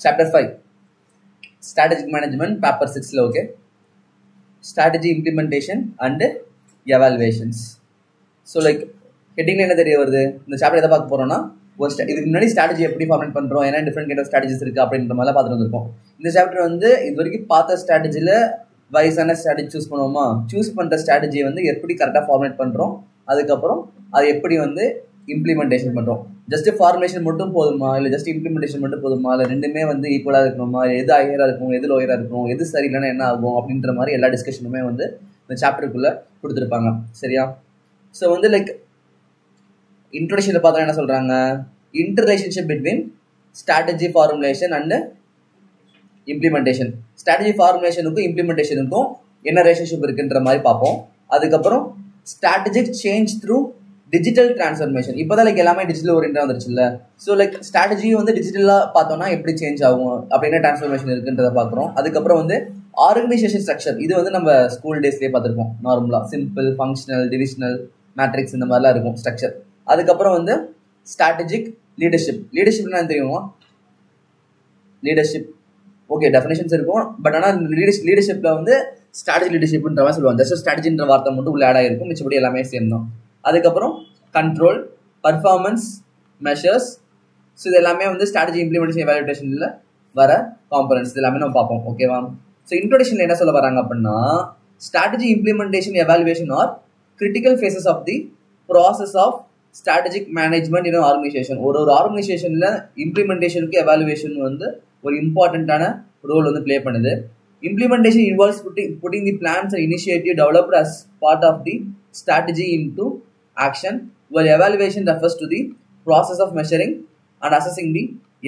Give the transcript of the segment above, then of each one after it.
Chapter 5 Strategic Management, Paper 6. Okay. Strategy Implementation and Evaluations. So, like, heading என்ன தெரிய வருது இந்த சாப்டர் எதை பார்க்க போறோம்னா ஒரு இதுக்கு முன்னாடி ஸ்ட்ராட்டஜி எப்படி ஃபார்மேட் பண்றோம், ஏன்னா டிஃப்ரெண்ட் கைண்ட் ஆஃப் ஸ்ட்ராட்டஜிஸ் இருக்கு அப்படின்ற மாதிரி பார்த்துட்டு வந்திருக்கோம். இந்த சாப்டர் வந்து இது வரைக்கும் பார்த்த ஸ்ட்ராட்டஜில வைஸான ஸ்ட்ராட்டஜி சூஸ் பண்ணுவோமா, சூஸ் பண்ற ஸ்ட்ராட்டஜியை வந்து எப்படி கரெக்டாக ஃபார்மேட் பண்றோம், அதுக்கப்புறம் அதை எப்படி வந்து இம்ப்ளிமெண்டேஷன் பண்றோம். ஜஸ்ட் ஃபார்மேஷன் மட்டும் போதுமா, இல்லை ஜஸ்ட் இம்ப்ளிமெண்டேஷன் மட்டும் போதுமா, இல்லை ரெண்டுமே வந்து ஈக்குவலா இருக்கணுமா, எது ஹையரா இருக்கும், எது லோயரா இருக்கும், எது சரியில்லைன்னா என்ன ஆகும் அப்படின்ற மாதிரி எல்லா டிஸ்கஷனுமே வந்து இந்த சாப்டருக்குள்ள கொடுத்துருப்பாங்க. சரியா? ஸோ வந்து லைக் இன்ட்ரோடக்ஷன்ல பார்த்தா என்ன சொல்றாங்க, inter relationship between strategy formulation and implementation. Strategy ஃபார்முலேஷனுக்கும் இம்ப்ளிமெண்டேஷனுக்கும் என்ன ரிலேஷன்ஷிப் இருக்குன்ற மாதிரி பார்ப்போம். அதுக்கப்புறம் strategic change through digital transformation. இப்போதான் லைக் எல்லாமே டிஜிட்டல் ஓரியன்டா வந்துருச்சுல்ல. ஸோ லைக் ஸ்ட்ராட்டஜி வந்து டிஜிட்டலா பார்த்தோம்னா எப்படி சேஞ்ச் ஆகும், அப்படின்னா டிரான்ஸ்ஃபர்மேஷன் இருக்குன்றத பார்க்குறோம். அதுக்கப்புறம் வந்து ஆர்கனைசேஷன் ஸ்ட்ரக்சர், இது வந்து நம்ம ஸ்கூல் டேஸ்லேயே பார்த்துருப்போம். நார்மலா சிம்பிள், ஃபங்க்ஷனல், டிவிஷனல், மேட்ரிக்ஸ் இந்த மாதிரிலாம் இருக்கும் ஸ்ட்ரக்சர். அதுக்கப்புறம் வந்து ஸ்ட்ராட்டஜிக் லீடர்ஷிப். லீடர்ஷிப்னா என்ன தெரியுமா? லீடர்ஷிப் ஓகே டெஃபினேஷன்ஸ் இருக்கும், பட் ஆனால் லீடர்ஷிப்ல வந்து ஸ்ட்ராட்டஜி லீடர்ஷிப்ன்ற மாதிரி சொல்லுவாங்க. ஜஸ்ட் ஸ்ட்ராட்டஜின்ற வார்த்தை மட்டும் உள்ள ஆட் ஆகிருக்கும், மிச்சபடி எல்லாமே சேர்ந்தோம். அதுக்கப்புறம் கண்ட்ரோல், பர்ஃபார்மன்ஸ் மெஷர்ஸ். ஸோ இது எல்லாமே வந்து ஸ்ட்ராட்டஜி இம்ப்ளிமெண்டேஷன் எவாலுவேஷன்ல வர காம்பனன்ட்ஸ். இது எல்லாமே நம்ம பார்ப்போம். ஓகேவா? ஸோ இன்ட்ரோடக்ஷன்ல என்ன சொல்ல வராங்க அப்படின்னா, strategy implementation evaluation are critical phases of the process of strategic management in organisation. ஒரு ஆர்கனைசேஷன்ல இம்ப்ளிமெண்டேஷனுக்கு எவாலுவேஷன் வந்து ஒரு இம்பார்ட்டன்டான ரோல் வந்து பிளே பண்ணுது. Implementation involves putting the plans and initiative developed as part of the strategy into action, while evaluation refers to the process of measuring and assessing the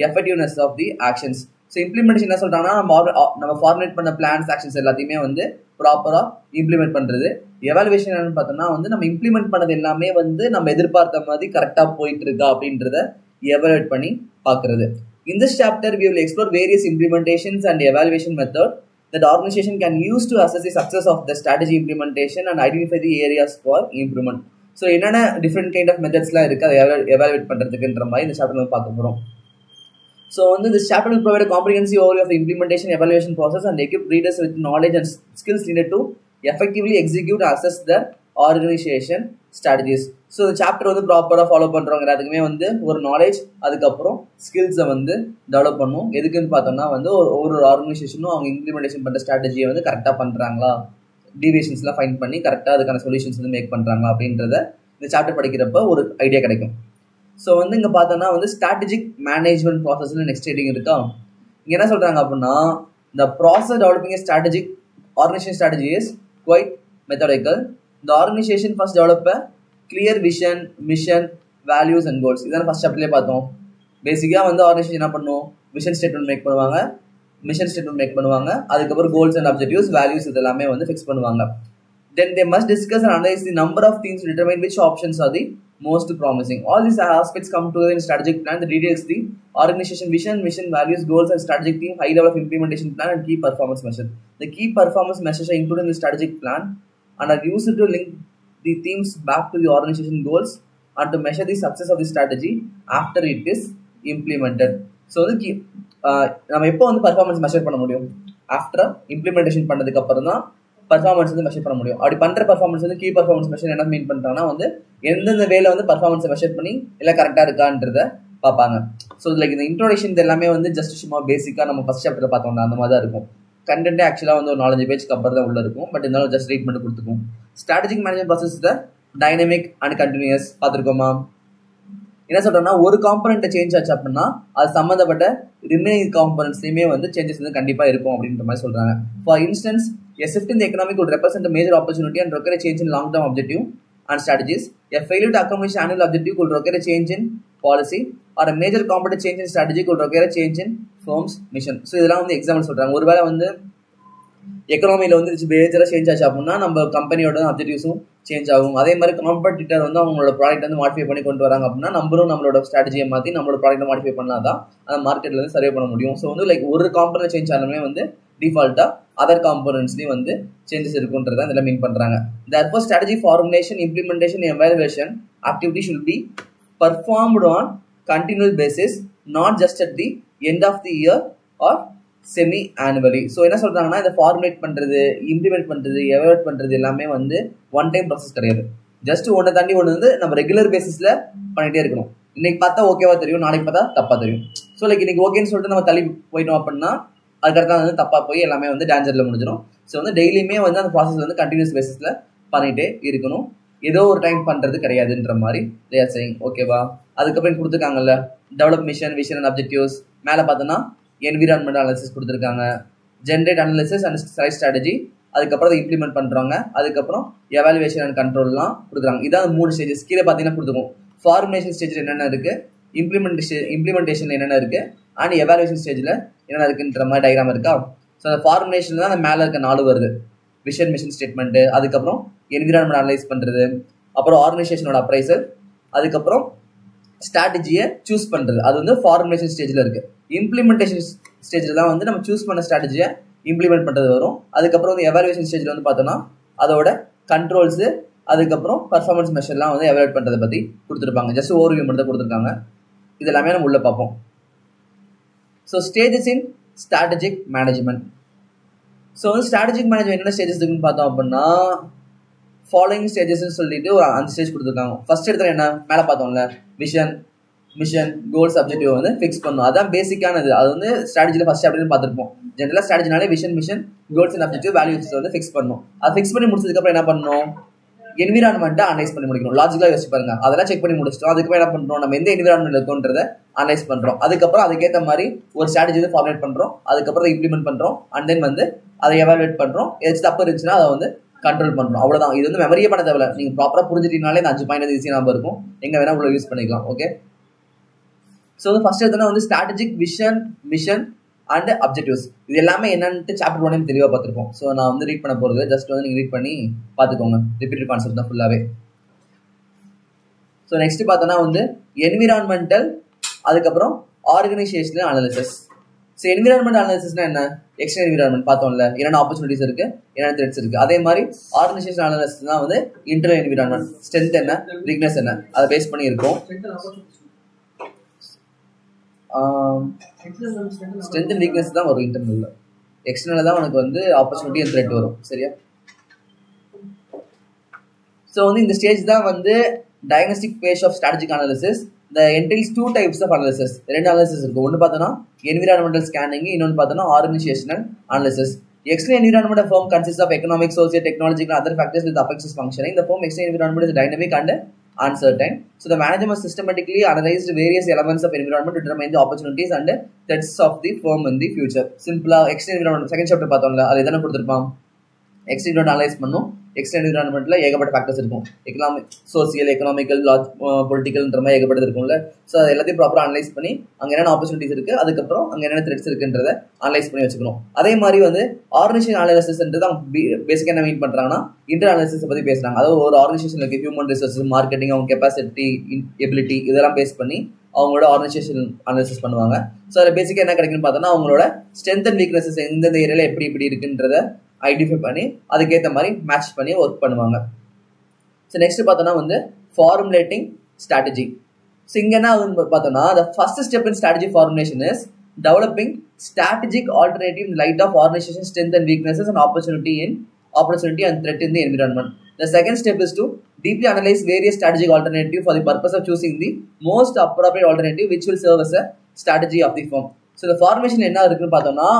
effectiveness of the actions. So implementation என்ன சொல்றாங்கன்னா, நம்ம formulate பண்ண plans, actions எல்லாத்தையுமே வந்து ப்ராப்பரா implement பண்றது. Evaluation என்னன்னு பார்த்தோம்னா வந்து நம்ம இம்ப்ளிமெண்ட் பண்ணது எல்லாமே வந்து நம்ம எதிர்பார்த்த மாதிரி கரெக்டா போயிட்டு இருக்கா அப்படின்றத எவாலுவேட் பண்ணி பார்க்கறது. In this chapter, we will explore various implementations and evaluation methods that organization can use to assess the success of the strategy implementation and identify the areas for improvement. So, என்னென்ன different kind of methods எல்லாம் இருக்கு, அதை evaluate பண்றதுக்குன்ற மாதிரி இந்த சாப்டர்ல பார்க்க போறோம். So, வந்து this chapter will provide a comprehensive overview of the implementation evaluation process and equip readers with knowledge and skills needed to effectively execute and assess the organization strategies. So இந்த chapter வந்து ப்ராப்பராக follow பண்ணுறவங்க எல்லாத்துக்குமே வந்து ஒரு knowledge, அதுக்கப்புறம் ஸ்கில்ஸை வந்து develop பண்ணும். எதுக்குன்னு பார்த்தோம்னா வந்து ஒரு ஆர்கனைசேஷனும் அவங்க இம்ப்ளிமெண்டேஷன் பண்ணுற ஸ்ட்ராட்டஜியை வந்து கரெக்டாக பண்ணுறாங்களா, டீவியேஷன்ஸ்லாம் ஃபைண்ட் பண்ணி கரெக்டாக அதுக்கான சொல்யூஷன்ஸ் வந்து மேக் பண்ணுறாங்களா அப்படின்றத இந்த சாப்டர் படிக்கிறப்ப ஒரு ஐடியா கிடைக்கும். ஸோ வந்து இங்கே பார்த்தோம்னா வந்து ஸ்ட்ராட்டஜிக் மேனேஜ்மெண்ட் ப்ராசஸ்னு நெக்ஸ்ட் ஹெட்டிங் இருக்கா. இங்கே என்ன சொல்கிறாங்க அப்படின்னா, இந்த process developing a strategic organization strategy is quite methodical. The organization first develop a clear vision, mission, values and goals. இதான் ஃபர்ஸ்ட் சாப்டர்லயே பார்த்தோம். பேசிக்கா வந்து ஆர்கனைசேஷன் என்ன பண்ணும், விஷன் ஸ்டேட்மெண்ட் மேக் பண்ணுவாங்க, மிஷன் ஸ்டேட்மெண்ட் மேக் பண்ணுவாங்க, அதுக்கப்புறம் கோல்ஸ் அண்ட் அப்ஜெக்டிவ்ஸ், வேல்யூஸ் இதெல்லாமே வந்து ஃபிக்ஸ் பண்ணுவாங்க. Then they must discuss and analyze the number of things to determine which options are the most promising. All these aspects come together in strategic plan that details the organization vision, mission, values, goals and strategic team, high level of implementation plan and key performance measures. The key performance measures are included in the strategic plan and are used to link the themes back to the organization goals and to measure the success of the strategy after it is implemented. So நம்ம எப்போ வந்து performance measure பண்ண முடியும், after implementation பண்ணதுக்கு அப்புறம் தான் performance வந்து measure பண்ண முடியும். அப்படி பண்ற பர்ஃபார்மன்ஸ் வந்து கீ பர்ஃபார்மன்ஸ் மெஷர் என்ன மீன் பண்றாங்கன்னா வந்து எந்தெந்த வேலை வந்து பர்ஃபார்மன்ஸை மெஷர் பண்ணி எல்லாம் கரெக்டா இருக்கான்றத பார்ப்பாங்க. ஸோ லைக் இந்த இன்ட்ரோடக்ஷன் எல்லாமே வந்து ஜஸ்ட் சும்மா பேசிக்கா நம்ம ஃபர்ஸ்ட் சாப்டர்ல பார்த்தோம்னா அந்த மாதிரி தான் இருக்கும். கண்டென்ட்டே ஆக்சுவலாக வந்து ஒரு 4-5 பேஜ்க்கு அப்புறம் தான் உள்ள இருக்கும், பட் இருந்தாலும் ஜஸ்ட் ரீட் பண்ணி கொடுத்துக்கும். Strategic management process the dynamic and continuous பார்த்துருக்கோமா. என்ன சொல்றோம்னா, ஒரு காம்பனண்ட்டை சேஞ்ச் ஆச்சு அப்படின்னா அது சம்மந்தப்பட்ட ரிமைனிங் காம்பனண்ட்ஸ்லையுமே வந்து சேஞ்சஸ் வந்து கண்டிப்பாக இருக்கும் அப்படின்ற மாதிரி சொல்றாங்க. For instance, a shift in the economic would represent a major opportunity and require a change in long-term objective and strategies. A failure to accomplish annual objective could require a change in policy, or a major competitive change in strategy could require a change in firm's mission. So இதெல்லாம் வந்து example சொல்றாங்க. ஒருவேளை வந்து எக்கனாமியில வந்து மேஜரா change ஆச்சு அப்படின்னா நம்ம கம்பெனியோட அப்ஜெக்டிவ்ஸும் சேஞ்ச் ஆகும். அதே மாதிரி காம்படிட்டர் வந்து அவங்களோட ப்ராடக்ட் வந்து மாடிஃபை பண்ணி கொண்டு வராங்க அப்படின்னா நம்மளும் நம்மளோட ஸ்ட்ராட்டஜியை மாற்றி நம்மளோட ப்ராடக்ட்டை மாடிஃபை பண்ணாதான் அந்த மார்க்கெட்ல இருந்து சர்வே பண்ண முடியும். ஸோ வந்து லைக் ஒரு காம்பனன்ட் சேஞ்ச் ஆனாலுமே வந்து டிஃபால்ட்டா அதர் காம்பனன்ட்ஸ்லயும் வந்து சேஞ்சஸ் இருக்குன்றதை இதெல்லாம் மீன் பண்றாங்க. Therefore, strategy formulation, implementation, evaluation activity should be performed on continual basis, not just at the end of the year or semi annually. So என்ன சொல்றாங்கன்னா, இந்த ஃபார்முலேட் பண்றது, இம்ப்ளிமெண்ட் பண்றது, எவாலுவேட் பண்றது எல்லாமே வந்து ஒன் டைம் ப்ராசஸ் கிடையாது. ஜஸ்ட் ஒன்றை தாண்டி ஒன்று வந்து நம்ம ரெகுலர் பேசிஸ்ல பண்ணிட்டே இருக்கணும். இன்னைக்கு பார்த்தா ஓகேவா தெரியும், நாளைக்கு பார்த்தா தப்பா தெரியும். ஸோ லைக் இன்னைக்கு ஓகேன்னு சொல்லிட்டு நம்ம தள்ளி போயிட்டோம் அப்படின்னா அதுக்கடுத்து வந்து தப்பா போய் எல்லாமே வந்து டேஞ்சர்ல முடிஞ்சிடும். ஸோ வந்து டெய்லியுமே வந்து அந்த ப்ராசஸ் வந்து கண்டினியூஸ் பேசிஸ்ல பண்ணிட்டே இருக்கணும். ஏதோ ஒரு டைம் பண்றது கிடையாதுன்ற மாதிரி they are saying. ஓகேவா? அதுக்கப்புறம் கொடுத்துருக்காங்கல்ல develop mission, vision and objectives. மேலே பார்த்தோன்னா என்விரான்மெண்ட் அனாலிசிஸ் கொடுத்துருக்காங்க, generate analysis and side strategy, அதுக்கப்புறம் அதை இம்ப்ளிமெண்ட் பண்றாங்க, அதுக்கப்புறம் எவாலுவேஷன் அண்ட் கண்ட்ரோல்லாம் கொடுக்குறாங்க. இதான் 3 ஸ்டேஜஸ். கீழே பார்த்தீங்கன்னா கொடுத்துருக்கோம் ஃபார்முலேஷன் ஸ்டேஜில் என்னென்ன இருக்கு, இம்ப்ளிமெண்டேஷன் என்னென்ன இருக்கு, அண்ட் எவாலுவேஷன் ஸ்டேஜில் என்னென்ன இருக்குன்ற மாதிரி டயக்ராம் இருக்கா. ஸோ அந்த ஃபார்முலேஷன் தான் அந்த மேலே இருக்க 4 வருது. விஷன், மிஷன் ஸ்டேட்மெண்ட், அதுக்கப்புறம் என்விரான்மெண்ட் அனலைஸ் பண்றது, அப்புறம் ஆர்கனைசேஷனோட அப்ரைசல், அதுக்கப்புறம் ஸ்ட்ராட்டஜியை சூஸ் பண்றது. அது வந்து ஃபார்முலேஷன் ஸ்டேஜில் இருக்கு. இம்ப்ளிமெண்டேஷன் ஸ்டேஜில் தான் வந்து நம்ம சூஸ் பண்ண ஸ்ட்ராட்டஜியை இம்ப்ளிமெண்ட் பண்றது வரும். அதுக்கப்புறம் வந்து எவாலுவேஷன் ஸ்டேஜில் வந்து பார்த்தோம்னா அதோட கண்ட்ரோல்ஸ், அதுக்கப்புறம் பர்ஃபார்மன்ஸ் மெஷர்லாம் வந்து எவாலுவேட் பண்றதை பத்தி கொடுத்துருப்பாங்க. ஜஸ்ட் ஓவர்வியூ மட்டும் தான் கொடுத்துருக்காங்க. இது எல்லாமே நம்ம உள்ள பார்ப்போம். ஸோ ஸ்டேஜஸ் இன் ஸ்ட்ராட்டஜிக் மேனேஜ்மெண்ட். ஸோ வந்து ஸ்ட்ராட்டஜிக் மேனேஜ்மெண்ட் என்ன ஸ்டேஜஸ் இருக்குன்னு பார்த்தோம் அப்படின்னா ஃபாலோயிங் ஸ்டேஜஸ்ன்னு சொல்லிட்டு ஒரு 5 ஸ்டேஜ் கொடுத்துருக்காங்க. ஃபர்ஸ்ட் இடத்துல என்ன மேலே பார்த்தோம்ல விஷன், மிஷன், கோல்ஸ், அப்ஜெக்டிவ் வந்து ஃபிக்ஸ் பண்ணும். அதான் பேசிக்கானது. அது வந்து ஸ்ட்ராட்டஜியில் ஃபர்ஸ்ட் அப்படின்னு பார்த்துருப்போம். ஜென்ரலாக ஸ்ட்ராட்டஜினாலே vision, mission, goals and objective, values வந்து ஃபிக்ஸ் பண்ணும். அது ஃபிக்ஸ் பண்ணி முடிச்சதுக்கப்புறம் என்ன பண்ணணும், என்விரான்மெண்ட்டை அனலைஸ் பண்ணி முடிக்கணும். லாஜிக்கலாக யோசிச்சு பாருங்க. அதெல்லாம் செக் பண்ணி முடிச்சிட்டோம். அதுக்கப்புறம் என்ன பண்ணுறோம், நம்ம எந்த என்விரான்மெண்ட் இருக்கோன்றதை அனலைஸ் பண்ணுறோம். அதுக்கப்புறம் அதுக்கேற்ற மாதிரி ஒரு ஸ்ட்ராட்டஜி வந்து ஃபார்முலேட் பண்ணுறோம். அதுக்கப்புறம் அதை இம்ப்ளிமெண்ட் பண்ணுறோம். அண்ட் தென் வந்து அதை எவாலுவேட் பண்ணுறோம். ஏதாச்சும் தப்பு இருந்துச்சுன்னா அதை வந்து கண்ட்ரோல் பண்ணுறோம். அவ்வளோதான். இது வந்து மெமரியே பண்ண தேவையில்ல. நீங்கள் ப்ராப்பராக புரிஞ்சுட்டீங்கனாலே இந்த 5 பாயிண்ட் ஈஸியாக நம்ம இருக்கும். எங்கே வேணால் உள்ள யூஸ் பண்ணிக்கலாம். ஓகே. ஸோ வந்து ஃபர்ஸ்ட் எடுத்தோன்னா வந்து strategic vision, mission and objectives. இது எல்லாமே என்னன்ட்டு சாப்டர் 1 தெளிவாக பார்த்துருப்போம். ஸோ நான் வந்து ரீட் பண்ண போகிறது ஜஸ்ட் வந்து நீங்கள் ரீட் பண்ணி பார்த்துக்கோங்க. ரிப்பீட்டட் கான்செப்ட் தான் ஃபுல்லாகவே. ஸோ நெக்ஸ்ட் பார்த்தோன்னா வந்து என்விரான்மெண்டல், அதுக்கப்புறம் ஆர்கனைசேஷனல் அனாலிசிஸ். ஸோ என்விரான்மெண்ட் அனாலிசிஸ்னா என்ன, எக்ஸ்டர்னல் என்விரான்மெண்ட் பார்த்தோம்ல, என்னென்ன ஆப்பர்ச்சுனிட்டிஸ் இருக்கு, என்னென்ன த்ரெட்ஸ் இருக்கு. அதே மாதிரி ஆர்கனைசேஷனல் அனாலிசிஸ் தான் வந்து இன்டர்னல் என்விரான்மெண்ட், ஸ்ட்ரென்த் என்ன, வீக்னஸ் என்ன, அதை பேஸ் பண்ணி இருக்கும். ஸ்ட்ரென்த் அண்ட் வீக்னஸ் தான் வரும் இன்டர்னல்ல. எக்ஸ்டர்னல் தான் உனக்கு வந்து ஆப்பர்ச்சுனிட்டி அண்ட் த்ரெட் வரும். சரியா? ஸோ வந்து இந்த ஸ்டேஜ் தான் வந்து diagnostic phase of strategic analysis. The entails 2 types of analysis. 2 analysis இருக்கு. ஒன்று பார்த்தோன்னா environmental scanning, இன்னொன்று பார்த்தோன்னா organizational analysis. The external environment of firm consists of economic, social, technological and other factors which affects its functioning. The firm external environment is dynamic and uncertain. So the manager must systematically analyze various elements of environment to determine the opportunities and threats of the firm in the future. Simple external environment second chapter பார்த்தோம்ல, அது எதனா கொடுத்துருப்பான், external analyse பண்ணும். External என்விரான்மெண்ட்ல ஏகப்பட்ட factors இருக்கும். Economic, social, economical, பொலிட்டிக்கல்ன்ற மாதிரி ஏகப்பட்டது இருக்கும்ல. ஸோ அது எல்லாத்தையும் ப்ராப்பராக அனலைஸ் பண்ணி அங்கே என்னென்ன ஆப்பர்ச்சுனிட்டிஸ் இருக்கு, அதுக்கப்புறம் அங்கே என்னென்ன த்ரெட்ஸ் இருக்குன்றதை அனலைஸ் பண்ணி வச்சுக்கணும். அதே மாதிரி வந்து ஆர்கனைசேஷன் அனாலிசிஸ்ன்றது அவங்க பேசிக்காக என்ன மீன் பண்ணுறாங்கன்னா இன்டர் அனாலிசிஸ் பற்றி பேசுறாங்க. அதாவது ஒரு ஆர்கனைசேஷன் இருக்கு, ஹியூமன் ரிசோர்ஸஸ், மார்க்கெட்டிங், அவங்க கெப்பாசிட்டி, எபிலிட்டி, இதெல்லாம் பேஸ் பண்ணி அவங்களோட ஆர்கனைசேஷன் அனாலிசிஸ் பண்ணுவாங்க. ஸோ அதில் பேசிக்காக என்ன கிடைக்குன்னு பார்த்தோன்னா அவங்களோட ஸ்ட்ரென்த் அண்ட் வீக்னஸஸ் எந்தெந்த ஏரியாவில் எப்படி இருக்குன்றத ஐடென்டிஃபை பண்ணி அதுக்கேற்ற மாதிரி மேட்ச் பண்ணி ஒர்க் பண்ணுவாங்க. ஸோ நெக்ஸ்ட் பார்த்தோன்னா வந்து ஃபார்முலேட்டிங் ஸ்ட்ராட்டஜி. ஸோ இங்கே என்ன ஆகுதுன்னு பார்த்தோன்னா the first step in strategy formulation is developing strategic alternative in light of organization strength and weaknesses and opportunity and threat in the environment. The second step is to deeply analyze various strategic alternatives for the purpose of choosing the most appropriate alternative which will serve as a strategy of the firm. So the formation என்ன இருக்குன்னு பார்த்தோம்னா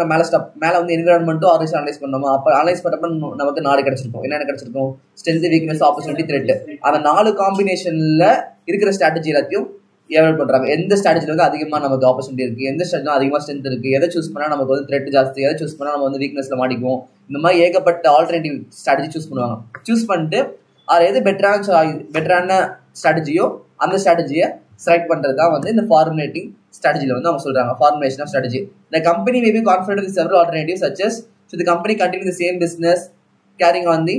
மேலே stop மேலே வந்து என்விரான்மெண்ட்டும் organisation analyse பண்ணோமா, அப்போ analyse பண்ணப்ப நமக்கு 4 கிடைச்சிருக்கும். என்னென்ன கிடைச்சிருக்கும், ஸ்ட்ரென்த், வீக்னஸ், ஆப்பர்ச்சுனிட்டி, த்ரெட். அந்த 4 காம்பினேஷன்ல இருக்கிற ஸ்ட்ராட்டஜி எல்லாத்தையும் எவாலுவேட் பண்றாங்க. எந்த ஸ்ட்ராட்டஜில வந்து அதிகமாக நமக்கு ஆப்பர்ச்சுனிட்டி இருக்கு, எந்த ஸ்ட்ராட்டஜில அதிகமாக ஸ்ட்ரென்த் இருக்கு, எதை சூஸ் பண்ணா நமக்கு வந்து த்ரெட் ஜாஸ்தி, எதை சூஸ் பண்ணா நம்ம வந்து வீக்னஸ்ல மாட்டிக்குவோம். இந்த மாதிரி ஏகப்பட்ட ஆல்டர்னேட்டிவ் ஸ்ட்ராட்டஜி சூஸ் பண்ணுவாங்க. சூஸ் பண்ணிட்டு அது எது பெட்டரான ஸ்ட்ராட்டஜியோ அந்த ஸ்ட்ராட்டஜியை செலக்ட் பண்றது தான் வந்து இந்த ஃபார்முலேட்டிங் ஸ்ட்ராட்டஜில வந்து அவங்க சொல்றாங்க. Formulation of strategy. The company may be confronted with several alternatives such as should the company continue the same business carrying on the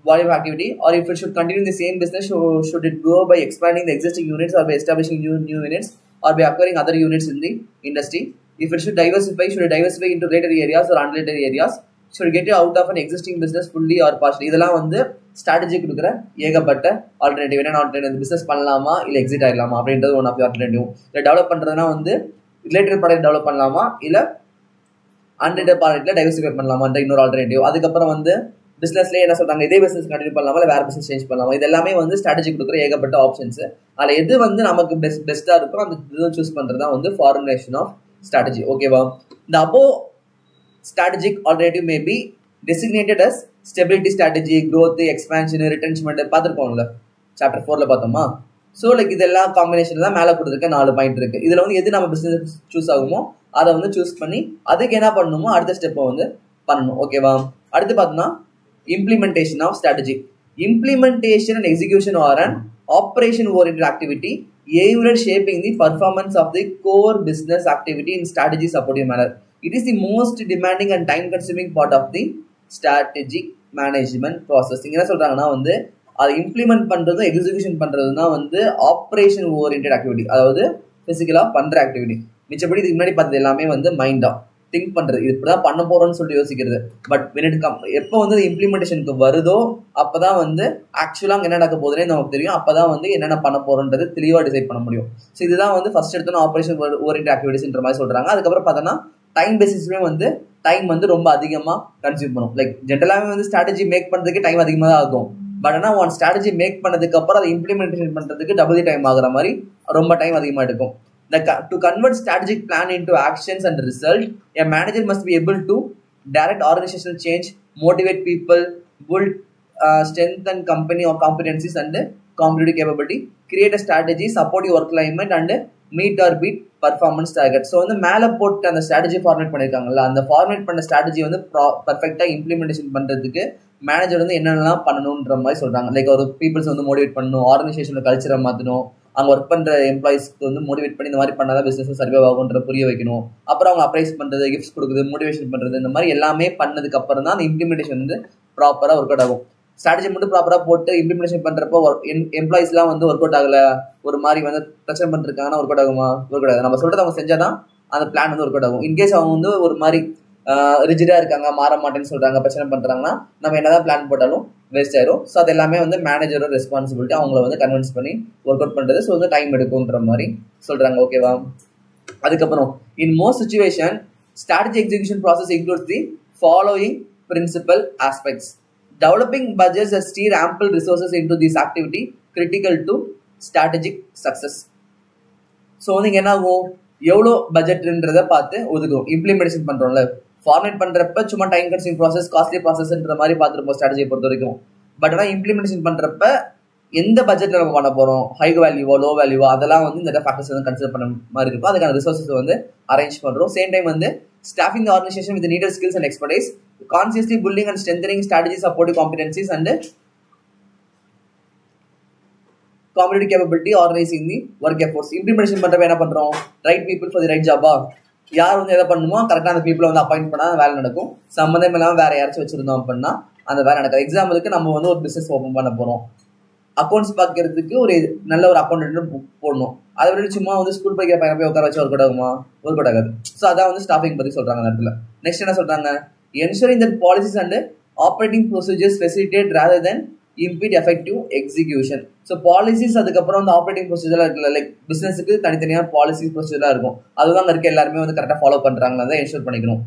volume of activity, or if it should continue the same business should it go by expanding the existing units or by establishing new units or by acquiring other units in the industry. If it should it diversify into related areas or unrelated areas, should get out of an existing business fully or partially. இதெல்லாம் வந்து strategy கொடுக்குற ஏகப்பட்ட alternative. என்னென்ன alternative, business பண்ணலாமா இல்லை exit ஆயிடலாமா அப்படின்றது one of the alternative. இதை develop பண்ணுறதுனா வந்து ரிலேட்டட் ப்ராடக்ட் டெவலப் பண்ணலாமா இல்ல அன்ரிலேட்டட் ப்ராடக்ட்ல டைவர்சிஃபை பண்ணலாமான்ற இன்னொரு ஆல்டர்னேட்டிவ். அதுக்கப்புறம் வந்து பிசினஸ்லேயே என்ன சொல்றாங்க, இதே பிசினஸ் கண்டினியூ பண்ணலாமா இல்லை வேற பிசினஸ் சேஞ்ச் பண்ணலாமா, இது எல்லாமே வந்து ஸ்ட்ராட்டஜி கொடுக்குற ஏகப்பட்ட ஆப்ஷன்ஸ். அதில் எது வந்து நமக்கு பெஸ்ட்டாக இருக்கும் அந்த இது சூஸ் பண்ணுறது தான் வந்து ஃபார்முலேஷன் ஆஃப் ஸ்ட்ராட்டஜி. ஓகேவா? இந்த above strategic alternative may be designated as stability strategy, growth, expansion, retrenchment பார்த்துருக்கோம்ல சாப்டர் 4ல பார்த்தோமா. ஸோ லைக் இதெல்லாம் காம்பினேஷன் தான் மேலே கொடுத்துருக்க 4 பாயிண்ட் இருக்கு. இதில் வந்து எது நம்ம பிஸ்னஸ் சூஸ் ஆகுமோ அதை வந்து சூஸ் பண்ணி அதுக்கு என்ன பண்ணணுமோ அடுத்த ஸ்டெப்பை வந்து பண்ணணும். ஓகேவா? அடுத்து பார்த்தோம்னா implementation of strategy. Implementation and execution are an operation oriented activity aimed at shaping the performance of the core business activity in strategy supportive manner. It is the most demanding and time consuming part of the strategic management process. என்ன சொல்றாங்கன்னா வந்து அதை implement பண்றதும் execution பண்றதுனா வந்து operation oriented activity, அதாவது பிசிக்கலா பண்ற activity. மிச்சப்படி இதுக்கு முன்னாடி பார்த்தது எல்லாமே வந்து மைண்டா திங்க் பண்றது, இது இப்படிதான் பண்ண போறோம்னு சொல்லிட்டு யோசிக்கிறது. பட் எப்போ வந்து இம்ப்ளிமெண்டேஷனுக்கு வருதோ அப்பதான் வந்து ஆக்சுவலா என்ன நடக்க போகுதுன்னே நமக்கு தெரியும். அப்பதான் வந்து என்னென்ன பண்ண போறோன்றது தெளிவா டிசைட் பண்ண முடியும். ஸோ இதுதான் வந்து ஃபர்ஸ்ட் எடுத்தோம் ஆப்ரேஷன் ஓரியன்டட் ஆக்டிவிட்டிஸ்ன்ற மாதிரி சொல்றாங்க. அதுக்கப்புறம் பார்த்தோன்னா டைம் பேசிஸ்மே வந்து டைம் வந்து ரொம்ப அதிகமாக கன்சியூம் பண்ணும். லைக் ஜென்ரலாகவே வந்து ஸ்ட்ராட்டஜி மேக் பண்ணுறதுக்கு டைம் அதிகமாக தான் ஆகும். பட் ஆனால் ஒன் ஸ்ட்ராட்டஜி மேக் பண்ணதுக்கு அப்புறம் அதை இம்ப்ளிமெண்டேஷன் பண்ணுறதுக்கு டபுள் டைம் ஆகுற மாதிரி ரொம்ப டைம் அதிகமாக எடுக்கும். To convert strategic plan into actions and result, a manager must be able to direct organizational change, motivate people, build strengthen company or competencies and competitive capability, create a strategy, support your work climate and meet or beat performance target. So வந்து மேலே போட்டு அந்த strategy format பண்ணியிருக்காங்கல்ல, அந்த format பண்ண strategy வந்து பர்ஃபெக்டாக implementation பண்ணுறதுக்கு manager வந்து என்னென்னலாம் பண்ணணுன்ற மாதிரி சொல்கிறாங்க. லைக் ஒரு பீப்புள்ஸ் வந்து மோட்டிவேட் பண்ணணும், ஆர்கனைசேஷனோட கல்ச்சரை மாற்றணும், அங்கே ஒர்க் பண்ணுற எம்ப்ளாயிஸ்க்கு வந்து மோட்டிவேட் பண்ணி இந்த மாதிரி பண்ணாதான் பிஸ்னஸ் சர்வே ஆகுன்ற புரிய வைக்கணும். அப்புறம் அவங்க அப்ரைஸ் பண்ணுறது, கிஃப்ட்ஸ் கொடுக்குறது, மோட்டிவேஷன் பண்ணுறது, இந்த மாதிரி எல்லாமே பண்ணதுக்கு அப்புறம் தான் அந்த இம்ப்ளிமெண்டேஷன் வந்து ப்ராப்பராக ஒர்க் அவுட் ஆகும். ஸ்ட்ராட்டஜி மட்டும் ப்ராப்பராக போட்டு இம்ப்ளிமெண்டேஷன் பண்ணுறப்போ எம்ப்ளாயிஸ்லாம் வந்து ஒர்க் அவுட் ஆகலை, ஒரு மாதிரி வந்து பிரச்சனை பண்ணிருக்காங்கன்னா ஒர்க் அவுட் ஆகுமா? ஒர்க் அவுட் ஆகுது. நம்ம சொல்கிறது அவங்க செஞ்சால் தான் அந்த பிளான் வந்து ஒர்க் அவுட் ஆகும். இன்கேஸ் அவங்க வந்து ஒரு மாதிரி ரிஜிடாக இருக்காங்க, மாற மாட்டேன்னு சொல்கிறாங்க, பிரச்சனை பண்ணுறாங்கன்னா நம்ம என்னதான் பிளான் போட்டாலும் வேஸ்ட் ஆயிரும். ஸோ அது எல்லாமே வந்து மேனேஜரோட ரெஸ்பான்சிபிலிட்டி, அவங்கள வந்து கன்வின்ஸ் பண்ணி ஒர்க் அவுட் பண்ணுறது. ஸோ வந்து டைம் எடுக்கும்ன்ற மாதிரி சொல்கிறாங்க. ஓகேவா? அதுக்கப்புறம் in most situation strategy execution process includes the following principal aspects. Developing budgets that steer ample resources into this activity critical to strategic success. So வந்து இங்கே என்ன ஆகும், எவ்வளோ பட்ஜெட்ன்றதை பார்த்து ஒதுக்கும். இம்ப்ளிமெண்டேஷன் பண்ணுறோம்ல, ஃபார்மேட் பண்ணுறப்ப சும்மா டைம் கன்சியூமிங் ப்ராசஸ், காஸ்ட்லி ப்ராசஸ்ன்ற மாதிரி பார்த்துருப்போம் ஸ்ட்ராட்டஜியை பொறுத்த வரைக்கும். பட் ஆனால் இம்ப்ளிமெண்டேஷன் பண்ணுறப்ப எந்த பட்ஜெட்டில் நம்ம பண்ண போகிறோம், ஹை வேல்யூவோ லோ வேல்யூவோ, அதெல்லாம் வந்து இந்த ஃபேக்டர்ஸ் வந்து கன்சிடர் பண்ண மாதிரி இருக்கும். அதுக்கான ரிசோர்ஸஸ் வந்து அரேஞ்ச் பண்ணுறோம். சேம் டைம் வந்து staffing the organization with needed skills and expertise, consciously building and strengthening strategy supportive competencies and competitive capability, organizing the work efforts. Implementation பண்ணுறப்ப என்ன பண்ணுறோம், right people for the right ஜாபா, யார் வந்து எதை பண்ணுமோ கரெக்டாக அந்த பீப்புளை வந்து அப்பாயிண்ட் பண்ணால் வேலை நடக்கும். சம்மந்தம் இல்லாமல் வேற யாராச்சும் வச்சிருந்தோம் அப்படின்னா அந்த வேலை நடக்காது. எக்ஸாம்பிளுக்கு நம்ம வந்து ஒரு பிஸ்னஸ் ஓப்பன் பண்ண போகிறோம், அக்கௌண்ட்ஸ் பார்க்கறதுக்கு ஒரு நல்ல ஒரு அக்கௌண்ட் போடணும். அதை விட சும்மா வந்து ஸ்கூல் படிக்கிற பையன் போய் உட்கார வச்சு ஒர்க் அவுட் ஆகுமா? ஒர்க் அவுட் ஆகாது. ஸோ அதான் வந்து ஸ்டாஃபிங் பற்றி சொல்கிறாங்க அந்த இடத்துல. நெக்ஸ்ட் என்ன சொல்கிறாங்க, ensuring that policies and operating procedures facilitate rather than impede effective execution. So policies அதுக்கப்புறம் வந்து ஆப்ரேட்டிங் ப்ரொசீஜர்லாம் இருக்குல்ல, லைக் பிஸ்னஸுக்கு தனித்தனியாக பாலிசிஸ் ப்ரொசீஜர்லாம் இருக்கும், அதுதான் அங்கே இருக்க எல்லாருமே வந்து கரெக்டாக ஃபாலோ பண்ணுறாங்களா தான் என்ஷூர் பண்ணிக்கணும்.